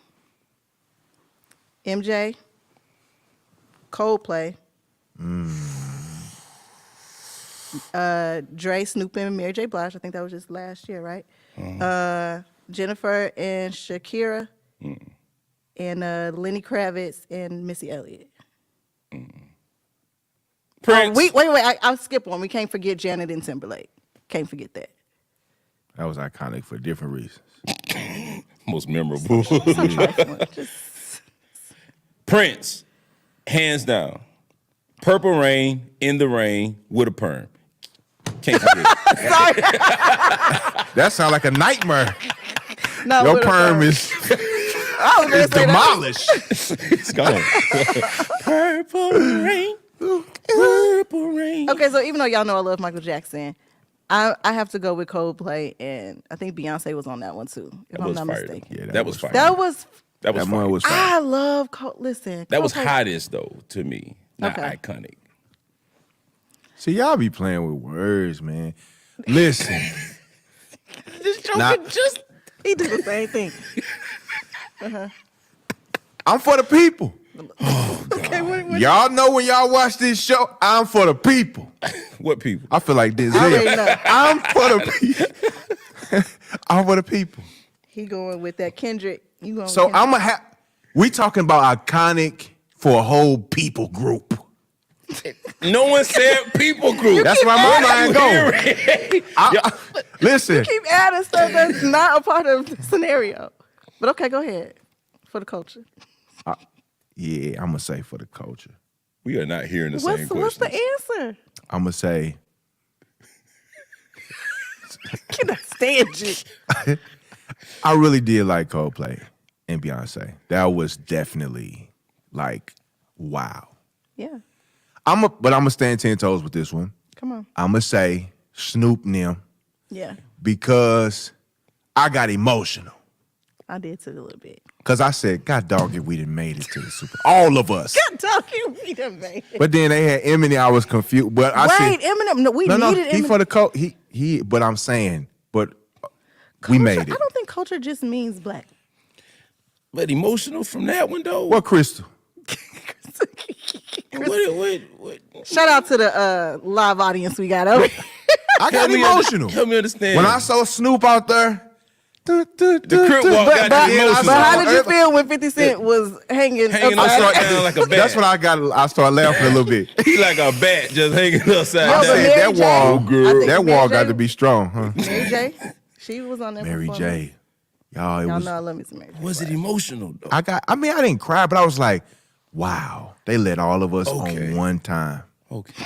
Speaker 1: MJ, Coldplay, Dre, Snoop, and Mary J. Blige. I think that was just last year, right? Jennifer and Shakira, and Lenny Kravitz and Missy Elliott.
Speaker 5: Prince.
Speaker 1: Wait, I'll skip one. We can't forget Janet and Timberlake. Can't forget that.
Speaker 4: That was iconic for different reasons.
Speaker 5: Most memorable.
Speaker 1: Just
Speaker 5: Prince, hands down. Purple Rain, In the Rain, with a perm. Can't forget.
Speaker 4: That sounds like a nightmare.
Speaker 1: no,
Speaker 4: Your
Speaker 1: with a
Speaker 4: perm is
Speaker 1: I was gonna say that.
Speaker 4: demolished.
Speaker 5: It's gone. Purple Rain, Purple Rain.
Speaker 1: Okay, so even though y'all know I love Michael Jackson, I have to go with Coldplay, and I think Beyonce was on that one too, if
Speaker 5: That
Speaker 1: I'm
Speaker 5: was
Speaker 1: not
Speaker 5: fire.
Speaker 1: mistaken.
Speaker 4: Yeah,
Speaker 5: That was fire.
Speaker 1: That was.
Speaker 5: That was
Speaker 4: That
Speaker 5: fire.
Speaker 4: one was fire.
Speaker 1: I love Listen,
Speaker 5: That was
Speaker 1: Coldplay-
Speaker 5: hottest though to me, not
Speaker 1: Okay.
Speaker 5: iconic.
Speaker 4: See, y'all be playing with words, man. Listen, Nah.
Speaker 1: He did the same thing.
Speaker 4: I'm for the people.
Speaker 1: Okay, what,
Speaker 4: Y'all know when y'all watch this show, I'm for the people.
Speaker 5: What people?
Speaker 4: I feel like
Speaker 1: I already
Speaker 4: Denzel.
Speaker 1: know.
Speaker 4: I'm for the people. I'm for the people.
Speaker 1: He going with that Kendrick. You going?
Speaker 4: So
Speaker 1: with Kendrick.
Speaker 4: I'm gonna have. We talking about iconic for a whole people group.
Speaker 5: No one said people group.
Speaker 4: That's where my mind goes. Listen,
Speaker 1: keep adding stuff that's not a part of the scenario. But okay, go ahead for the culture.
Speaker 4: yeah, I'm gonna say for the culture.
Speaker 5: We are not hearing the same
Speaker 1: What's
Speaker 5: questions.
Speaker 1: the answer?
Speaker 4: I'm gonna say
Speaker 1: Can I stand you?
Speaker 4: I really did like Coldplay and Beyonce. That was definitely like wow.
Speaker 1: Yeah,
Speaker 4: But I'm gonna stand 10 toes with this one.
Speaker 1: come on.
Speaker 4: I'm gonna say Snoop and them
Speaker 1: Yeah.
Speaker 4: because I got emotional.
Speaker 1: I did too a little bit.
Speaker 4: Because I said, God dog it, we done made it to the Super Bowl. All of us.
Speaker 1: God talking, we done made it.
Speaker 4: But then they had Eminem. I was confused. But I
Speaker 1: Wait,
Speaker 4: said,
Speaker 1: Eminem. No, we needed
Speaker 4: he
Speaker 1: Eminem.
Speaker 4: for the coach. He. But I'm saying, but we
Speaker 1: Culture,
Speaker 4: made it.
Speaker 1: I don't think culture just means black.
Speaker 5: But emotional from that one though.
Speaker 4: What, Crystal?
Speaker 5: What?
Speaker 1: Shout out to the live audience we got over.
Speaker 4: I got emotional.
Speaker 5: Help me understand.
Speaker 4: When I saw Snoop out there,
Speaker 5: the crip walk got
Speaker 1: But,
Speaker 5: you emotional.
Speaker 1: but how did you feel when 50 Cent was hanging
Speaker 5: Hanging
Speaker 1: upside
Speaker 5: upside down like a bat.
Speaker 4: that's when I started laughing a little bit.
Speaker 5: He like a bat just hanging upside
Speaker 1: Yo,
Speaker 4: I
Speaker 1: but
Speaker 5: down.
Speaker 4: said
Speaker 1: Mary
Speaker 4: that
Speaker 1: J?
Speaker 4: wall,
Speaker 1: I think
Speaker 4: that
Speaker 1: Mary
Speaker 4: wall
Speaker 1: J?
Speaker 4: got to be strong, huh?
Speaker 1: Mary J. She was on there.
Speaker 4: Mary J. Y'all,
Speaker 1: Y'all know I love me some Mary J.
Speaker 5: Was it emotional though?
Speaker 4: I didn't cry, but I was like, wow, they let all of us
Speaker 5: Okay.
Speaker 4: on one time
Speaker 5: Okay.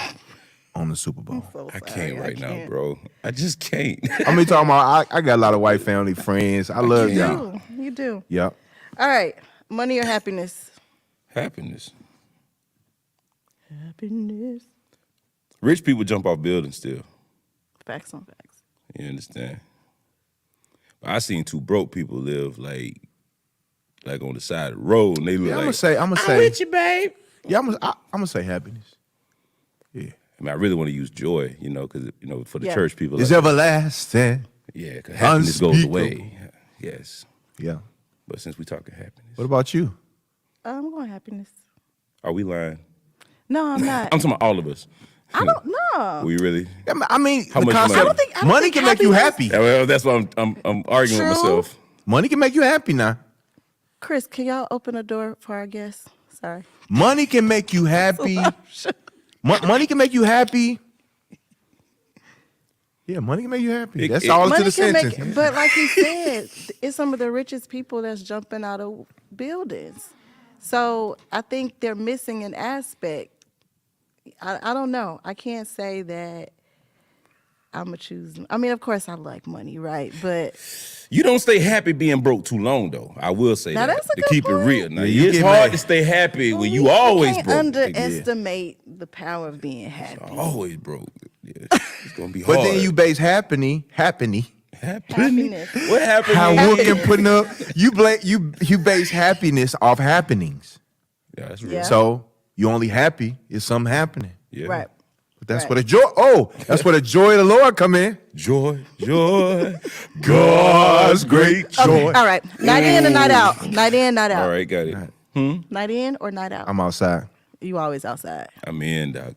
Speaker 4: on the Super Bowl.
Speaker 1: So
Speaker 5: I
Speaker 1: sorry,
Speaker 5: can't right now,
Speaker 1: can't.
Speaker 5: bro. I just can't.
Speaker 4: I mean, talking about, I got a lot of white family friends. I love
Speaker 1: You
Speaker 4: y'all.
Speaker 1: do. You do.
Speaker 4: Yep.
Speaker 1: All right. Money or happiness?
Speaker 5: Happiness.
Speaker 1: Happiness.
Speaker 5: Rich people jump off buildings still.
Speaker 1: Facts on facts.
Speaker 5: You understand? But I seen two broke people live like on the side of the road, and they look
Speaker 4: Yeah,
Speaker 5: like.
Speaker 4: I'm gonna say,
Speaker 5: I'm with you, babe.
Speaker 4: yeah, I'm gonna say happiness. Yeah.
Speaker 5: I mean, I really want to use joy, because for the
Speaker 1: Yeah.
Speaker 5: church people,
Speaker 4: It's
Speaker 5: like,
Speaker 4: everlasting.
Speaker 5: yeah, because happiness goes
Speaker 4: unspeakable.
Speaker 5: away. Yes,
Speaker 4: Yeah.
Speaker 5: but since we talking happiness,
Speaker 4: What about you?
Speaker 1: I'm going happiness.
Speaker 5: are we lying?
Speaker 1: No, I'm not.
Speaker 5: I'm talking about all of us.
Speaker 1: I don't know.
Speaker 5: We really?
Speaker 4: I mean,
Speaker 5: How
Speaker 4: the
Speaker 5: much
Speaker 4: concept,
Speaker 5: money?
Speaker 1: I don't
Speaker 4: money
Speaker 1: think
Speaker 4: can make you
Speaker 1: happiness-
Speaker 4: happy.
Speaker 5: Yeah, well, that's what I'm arguing
Speaker 1: True.
Speaker 5: with myself.
Speaker 4: Money can make you happy now.
Speaker 1: Chris, can y'all open a door for our guests? Sorry.
Speaker 4: Money can make you happy. Money can make you happy. Yeah, money can make you happy. That's all to
Speaker 1: Money
Speaker 4: the
Speaker 1: can
Speaker 4: sentence.
Speaker 1: make, but like you said, it's some of the richest people that's jumping out of buildings. So I think they're missing an aspect. I don't know. I can't say that I'm gonna choose. I mean, of course, I like money, right? But
Speaker 5: You don't stay happy being broke too long, though. I will say
Speaker 1: Now,
Speaker 5: that
Speaker 1: that's a
Speaker 5: to
Speaker 1: good
Speaker 5: keep it
Speaker 1: point.
Speaker 5: real. Now,
Speaker 4: Yeah, you
Speaker 5: it's
Speaker 4: get
Speaker 5: hard
Speaker 4: mad.
Speaker 5: to stay happy when you
Speaker 1: you
Speaker 5: always
Speaker 1: can't
Speaker 5: broke.
Speaker 1: underestimate the power of being happy.
Speaker 5: Always broke. Yeah, it's gonna be
Speaker 4: But
Speaker 5: hard.
Speaker 4: then you base happiness.
Speaker 1: Happiness.
Speaker 5: What happened?
Speaker 4: How
Speaker 5: when-
Speaker 4: Wook putting up you base happiness off happenings.
Speaker 5: Yeah, that's real.
Speaker 1: Yeah.
Speaker 4: So you only happy if something happening.
Speaker 5: Yeah.
Speaker 1: Right.
Speaker 4: But that's
Speaker 1: Right.
Speaker 4: where the joy. Oh, that's where the joy of the Lord come in.
Speaker 5: Joy, joy,
Speaker 4: God's great joy.
Speaker 1: Okay. All right. Night in or night out? Night in, night out.
Speaker 5: All right, got it.
Speaker 1: Night in or night out?
Speaker 4: I'm outside.
Speaker 1: You always outside.
Speaker 5: I'm in, doc.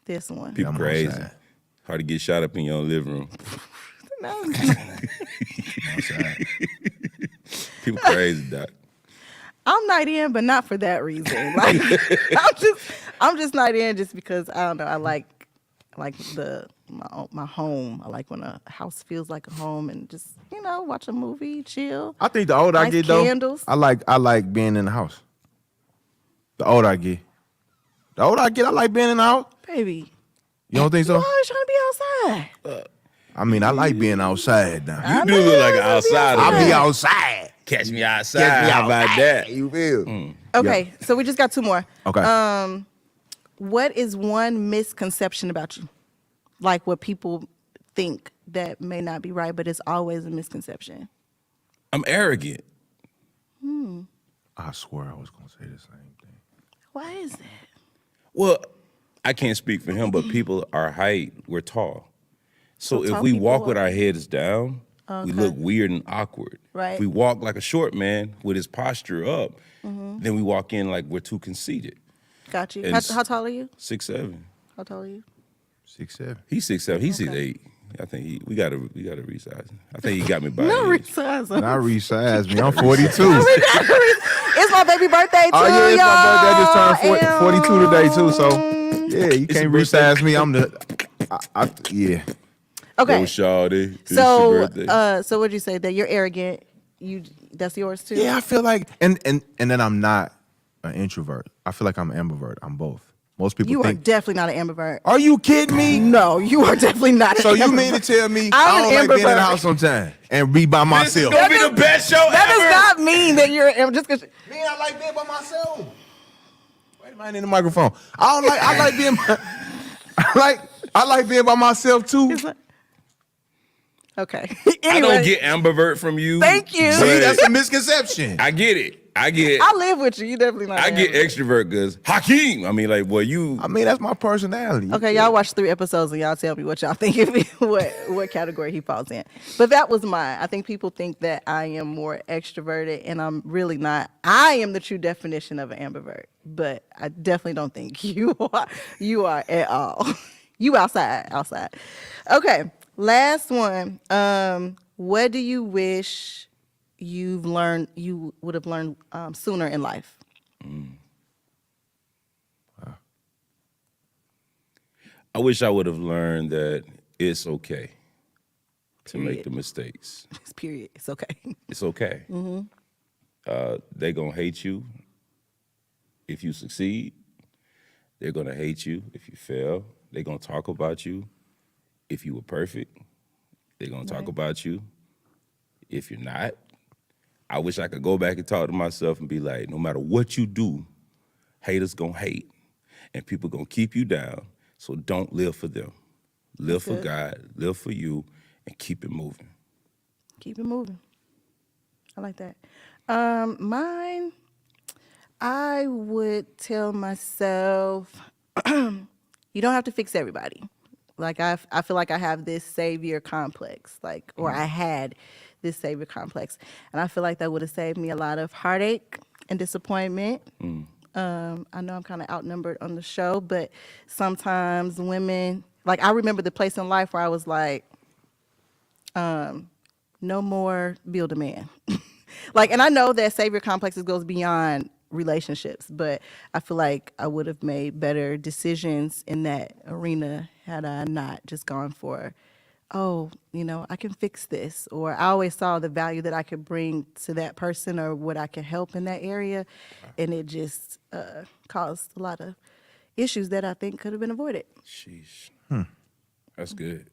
Speaker 1: This one.
Speaker 5: People
Speaker 4: I'm
Speaker 5: crazy.
Speaker 4: outside.
Speaker 5: Hard to get shot up in your own living room.
Speaker 1: No.
Speaker 4: Outside.
Speaker 5: People crazy, doc.
Speaker 1: I'm night in, but not for that reason. Like I'm just night in just because I don't know. I like my home. I like when a house feels like a home and just watch a movie, chill.
Speaker 4: I think the older I
Speaker 1: Nice
Speaker 4: get though,
Speaker 1: candles.
Speaker 4: I like being in the house. The older I get, I like being in the house.
Speaker 1: Baby,
Speaker 4: You don't think
Speaker 1: you
Speaker 4: so?
Speaker 1: always trying to be outside.
Speaker 4: I mean, I like being outside now.
Speaker 5: You do look like an outsider.
Speaker 4: I'll be
Speaker 5: man.
Speaker 4: outside.
Speaker 5: Catch me outside.
Speaker 4: Catch me
Speaker 5: How about
Speaker 4: outside.
Speaker 5: that?
Speaker 4: You feel?
Speaker 1: Okay, so we just got two more.
Speaker 4: Okay.
Speaker 1: What is one misconception about you? Like what people think that may not be right, but it's always a misconception.
Speaker 5: I'm arrogant.
Speaker 4: I swear I was gonna say the same thing.
Speaker 1: Why is that?
Speaker 5: Well, I can't speak for him, but people our height, we're tall. So if
Speaker 1: tall
Speaker 5: we
Speaker 1: people
Speaker 5: walk with
Speaker 1: are-
Speaker 5: our heads down, we look weird and awkward.
Speaker 1: Right.
Speaker 5: If we walk like a short man with his posture up, then we walk in like we're too conceited.
Speaker 1: Got you.
Speaker 5: And
Speaker 1: How tall are you?
Speaker 5: 6'7".
Speaker 1: How tall are you?
Speaker 4: 6'7".
Speaker 5: He's 6'7". He's 6'8". I think we gotta resize him. I think he got me by
Speaker 1: No,
Speaker 5: an inch.
Speaker 1: resize.
Speaker 4: Not resize me. I'm 42.
Speaker 1: It's my baby birthday too,
Speaker 4: Oh yeah, it's my birthday. I just turned
Speaker 1: y'all.
Speaker 4: 42 today too. So yeah, you
Speaker 5: It's
Speaker 4: can't
Speaker 5: a birthday.
Speaker 4: resize me. I'm the. Yeah.
Speaker 1: Okay.
Speaker 5: Go, Shawty. It's your
Speaker 1: So,
Speaker 5: birthday.
Speaker 1: so what'd you say? That you're arrogant. That's yours too.
Speaker 4: Yeah, I feel like, and then I'm not an introvert. I feel like I'm an ambivert. I'm both. Most people
Speaker 1: You are
Speaker 4: think.
Speaker 1: definitely not an ambivert.
Speaker 4: Are you kidding me?
Speaker 1: No, you are definitely not.
Speaker 4: So
Speaker 1: an
Speaker 4: you
Speaker 1: ambivert.
Speaker 4: mean to tell me
Speaker 1: I'm
Speaker 4: I don't
Speaker 1: an
Speaker 4: like being in the
Speaker 1: ambivert.
Speaker 4: house sometimes and be by
Speaker 5: This is
Speaker 4: myself?
Speaker 5: gonna be the best show
Speaker 1: That
Speaker 5: ever.
Speaker 1: does not mean that you're just because.
Speaker 4: Man, I like being by myself. Wait a minute in the microphone. I like being I like being by myself too.
Speaker 1: Okay.
Speaker 5: I
Speaker 1: Anyway,
Speaker 5: don't get ambivert from you.
Speaker 1: Thank you.
Speaker 5: but
Speaker 4: See, that's a misconception.
Speaker 5: I get it. I
Speaker 1: live with you. You definitely not.
Speaker 5: get
Speaker 1: an ambivert.
Speaker 5: extrovert because Hakeem. I mean, like, well, you.
Speaker 4: I mean, that's my personality.
Speaker 1: Okay, y'all watch 3 episodes and y'all tell me what y'all think of me, what category he falls in. But that was mine. I think people think that I am more extroverted, and I'm really not. I am the true definition of an ambivert, but I definitely don't think you are. You are at all. You outside. Okay, last one. What do you wish you would have learned sooner in life?
Speaker 5: I wish I would have learned that it's okay to make
Speaker 1: Period.
Speaker 5: the mistakes.
Speaker 1: Period. It's okay.
Speaker 5: It's okay. They're gonna hate you if you succeed. They're gonna hate you if you fail. They're gonna talk about you if you were perfect. They're gonna talk about you if you're not. I wish I could go back and talk to myself and be like, no matter what you do, haters gonna hate, and people gonna keep you down. So don't live for them. Live for
Speaker 1: good.
Speaker 5: God. Live for you, and keep it moving.
Speaker 1: Keep it moving. I like that. Mine, I would tell myself, you don't have to fix everybody. Like I feel like I have this savior complex, or I had this savior complex, and I feel like that would have saved me a lot of heartache and disappointment. I know I'm kind of outnumbered on the show, but sometimes women, I remember the place in life where I was like, no more build a man. And I know that savior complexes goes beyond relationships, but I feel like I would have made better decisions in that arena had I not just gone for, I can fix this. Or I always saw the value that I could bring to that person or what I could help in that area. And it just caused a lot of issues that I think could have been avoided.
Speaker 5: Sheesh. That's good.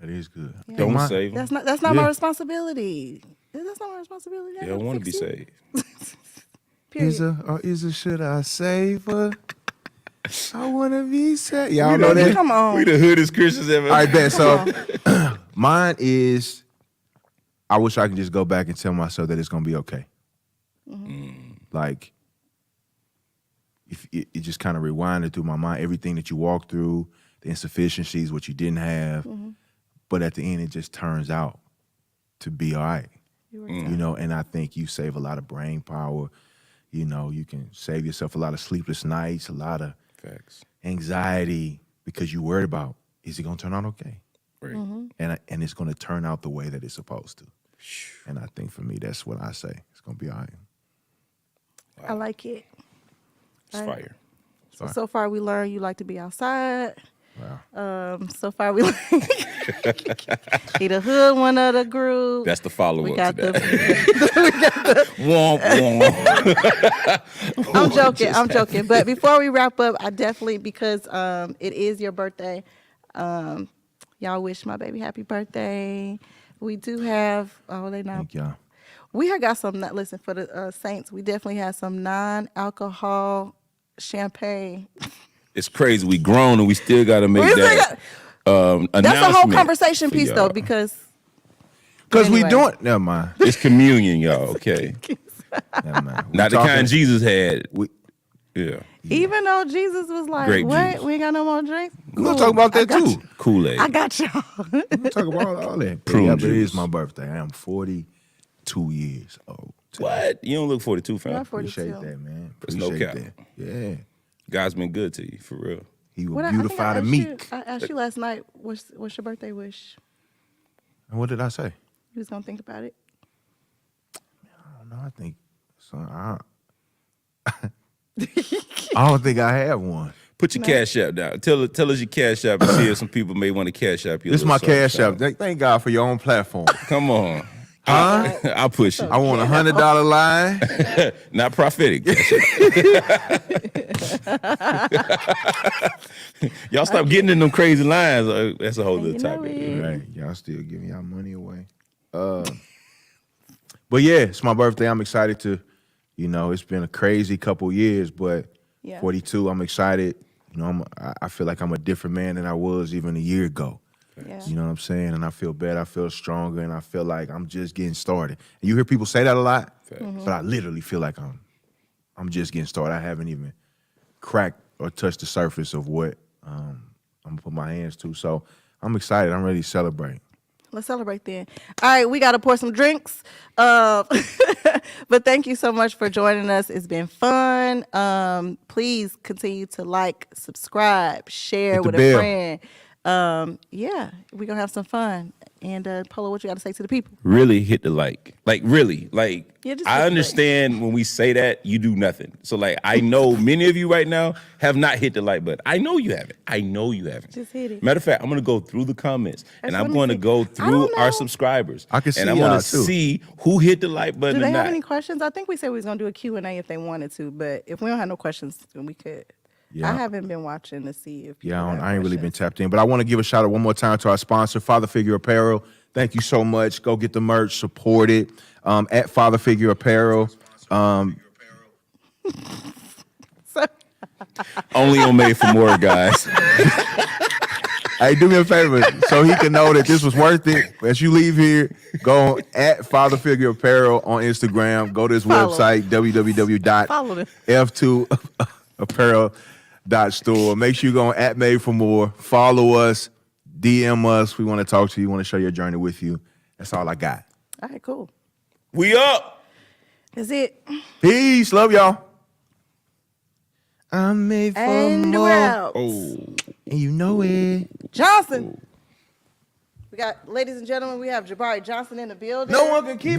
Speaker 4: That is good.
Speaker 1: Yeah.
Speaker 5: Don't
Speaker 4: My-
Speaker 5: save them.
Speaker 1: That's not my responsibility. That's not my responsibility.
Speaker 5: They don't want to be saved.
Speaker 1: Period.
Speaker 4: Is a should I save her? I want to be saved. Y'all know that?
Speaker 1: Come on.
Speaker 5: We the hoodest Christians ever.
Speaker 4: All right, Ben. So mine is, I wish I could just go back and tell myself that it's gonna be okay. Like, if it just kind of rewinded through my mind everything that you walked through, the insufficiencies, what you didn't have, but at the end it just turns out to be all right. And I think you save a lot of brain power. You can save yourself a lot of sleepless nights, a lot of
Speaker 5: Facts.
Speaker 4: anxiety because you worried about, is it gonna turn out okay?
Speaker 5: Right.
Speaker 4: And it's gonna turn out the way that it's supposed to. And I think for me, that's what I say. It's gonna be all right.
Speaker 1: I like it.
Speaker 5: It's fire.
Speaker 1: So far we learned you like to be outside.
Speaker 4: Wow.
Speaker 1: So far we learned he the hood one of the group.
Speaker 5: That's the follow
Speaker 1: We
Speaker 5: up
Speaker 1: got
Speaker 5: to
Speaker 1: the.
Speaker 5: that. Womp womp.
Speaker 1: I'm joking. But before we wrap up, I definitely, because it is your birthday, y'all wish my baby happy birthday. We do have, they not.
Speaker 4: Thank y'all.
Speaker 1: We have got some, listen, for the Saints, we definitely have some non-alcohol champagne.
Speaker 5: It's crazy. We grown and we still got to make
Speaker 1: We still
Speaker 5: that
Speaker 1: That's a whole
Speaker 5: announcement
Speaker 1: conversation
Speaker 5: for
Speaker 1: piece, though,
Speaker 5: y'all.
Speaker 1: because
Speaker 4: Because we
Speaker 1: Anyway.
Speaker 4: doing, never mind.
Speaker 5: It's communion, y'all. Okay,
Speaker 4: Never mind. We
Speaker 5: not the
Speaker 4: talking-
Speaker 5: kind Jesus had.
Speaker 4: We,
Speaker 5: Yeah,
Speaker 1: even though Jesus was like,
Speaker 5: Grape
Speaker 1: what?
Speaker 5: juice.
Speaker 1: We ain't got no more drinks?
Speaker 4: we gonna talk about that too.
Speaker 5: Kool-Aid.
Speaker 1: I got y'all.
Speaker 4: We gonna talk about all that.
Speaker 5: Prune
Speaker 4: Yeah, but it
Speaker 5: juice.
Speaker 4: is my birthday. I am 42 years old.
Speaker 5: What? You don't look 42, fam.
Speaker 1: You're
Speaker 4: Appreciate
Speaker 1: 42.
Speaker 4: that, man.
Speaker 5: It's no
Speaker 4: Appreciate
Speaker 5: cap.
Speaker 4: that. Yeah.
Speaker 5: God's been good to you, for real.
Speaker 4: He
Speaker 1: What
Speaker 4: will
Speaker 1: I think
Speaker 4: beautify the
Speaker 1: asked
Speaker 4: meek.
Speaker 1: I asked you last night, what's your birthday wish?
Speaker 4: And what did I say?
Speaker 1: You was going to think about it?
Speaker 4: I don't know. I think so. I don't think I have one.
Speaker 5: Put your cash app down. Tell us your cash app and see if some people may want to cash app you.
Speaker 4: This is my cash app. Thank God for your own platform.
Speaker 5: Come on. I'll push it.
Speaker 4: I want $100 line.
Speaker 5: Not prophetic. Y'all stop getting in them crazy lines. That's a whole
Speaker 1: You
Speaker 5: other
Speaker 1: know
Speaker 5: topic.
Speaker 1: it.
Speaker 4: Right. Y'all still giving y'all money away. But yeah, it's my birthday. I'm excited to, it's been a crazy couple years, but
Speaker 1: Yeah.
Speaker 4: 42, I'm excited. I feel like I'm a different man than I was even a year ago.
Speaker 1: Yeah.
Speaker 4: You know what I'm saying? And I feel better, I feel stronger, and I feel like I'm just getting started. And you hear people say that a lot, but I literally feel like I'm just getting started. I haven't even cracked or touched the surface of what I'm gonna put my hands to. So I'm excited. I'm ready to celebrate.
Speaker 1: Let's celebrate then. All right, we got to pour some drinks. But thank you so much for joining us. It's been fun. Please continue to like, subscribe, share
Speaker 4: Hit the
Speaker 1: with a
Speaker 4: bell.
Speaker 1: friend. Yeah, we're going to have some fun. And Polo, what you got to say to the people?
Speaker 5: Really hit the like really like.
Speaker 1: Yeah, just hit
Speaker 5: I
Speaker 1: the
Speaker 5: understand when we say that you do nothing. So like I know many of you right now have not hit the like button. I know you haven't. I know you haven't.
Speaker 1: Just hit it.
Speaker 5: Matter of fact, I'm gonna go through the comments and
Speaker 1: Actually,
Speaker 5: I'm
Speaker 1: let me
Speaker 5: going to
Speaker 1: see.
Speaker 5: go
Speaker 1: I
Speaker 5: through
Speaker 1: don't
Speaker 5: our
Speaker 1: know.
Speaker 5: subscribers.
Speaker 4: I can see
Speaker 5: and I'm gonna
Speaker 4: y'all, too.
Speaker 5: see who hit the like button
Speaker 1: Do they
Speaker 5: or
Speaker 1: have
Speaker 5: not.
Speaker 1: any questions? I think we said we was going to do a Q&A if they wanted to. But if we don't have no questions, then we could.
Speaker 4: Yeah.
Speaker 1: I haven't been watching to see if people
Speaker 4: Yeah,
Speaker 1: have
Speaker 4: I ain't really been
Speaker 1: questions.
Speaker 4: tapped in, but I want to give a shout out one more time to our sponsor, Father Figure Apparel. Thank you so much. Go get the merch, support it at Father Figure Apparel.
Speaker 1: So,
Speaker 5: Only on Made for More, guys.
Speaker 4: Hey, do me a favor so he can know that this was worth it. As you leave here, go at Father Figure Apparel on Instagram. Go to his
Speaker 1: Follow.
Speaker 4: website,
Speaker 1: Follow them.
Speaker 4: www.f2apparel.store. Make sure you go on at Made for More. Follow us, DM us. We want to talk to you. We want to share your journey with you. That's all I got.
Speaker 1: all right, cool.
Speaker 5: We up.
Speaker 1: That's it.
Speaker 4: Peace. Love y'all. I'm made for
Speaker 1: And
Speaker 4: more.
Speaker 1: we're out.
Speaker 5: Oh.
Speaker 4: And you know it.
Speaker 1: Johnson. We got, ladies and gentlemen, we have Jabari Johnson in the building.
Speaker 4: No one can keep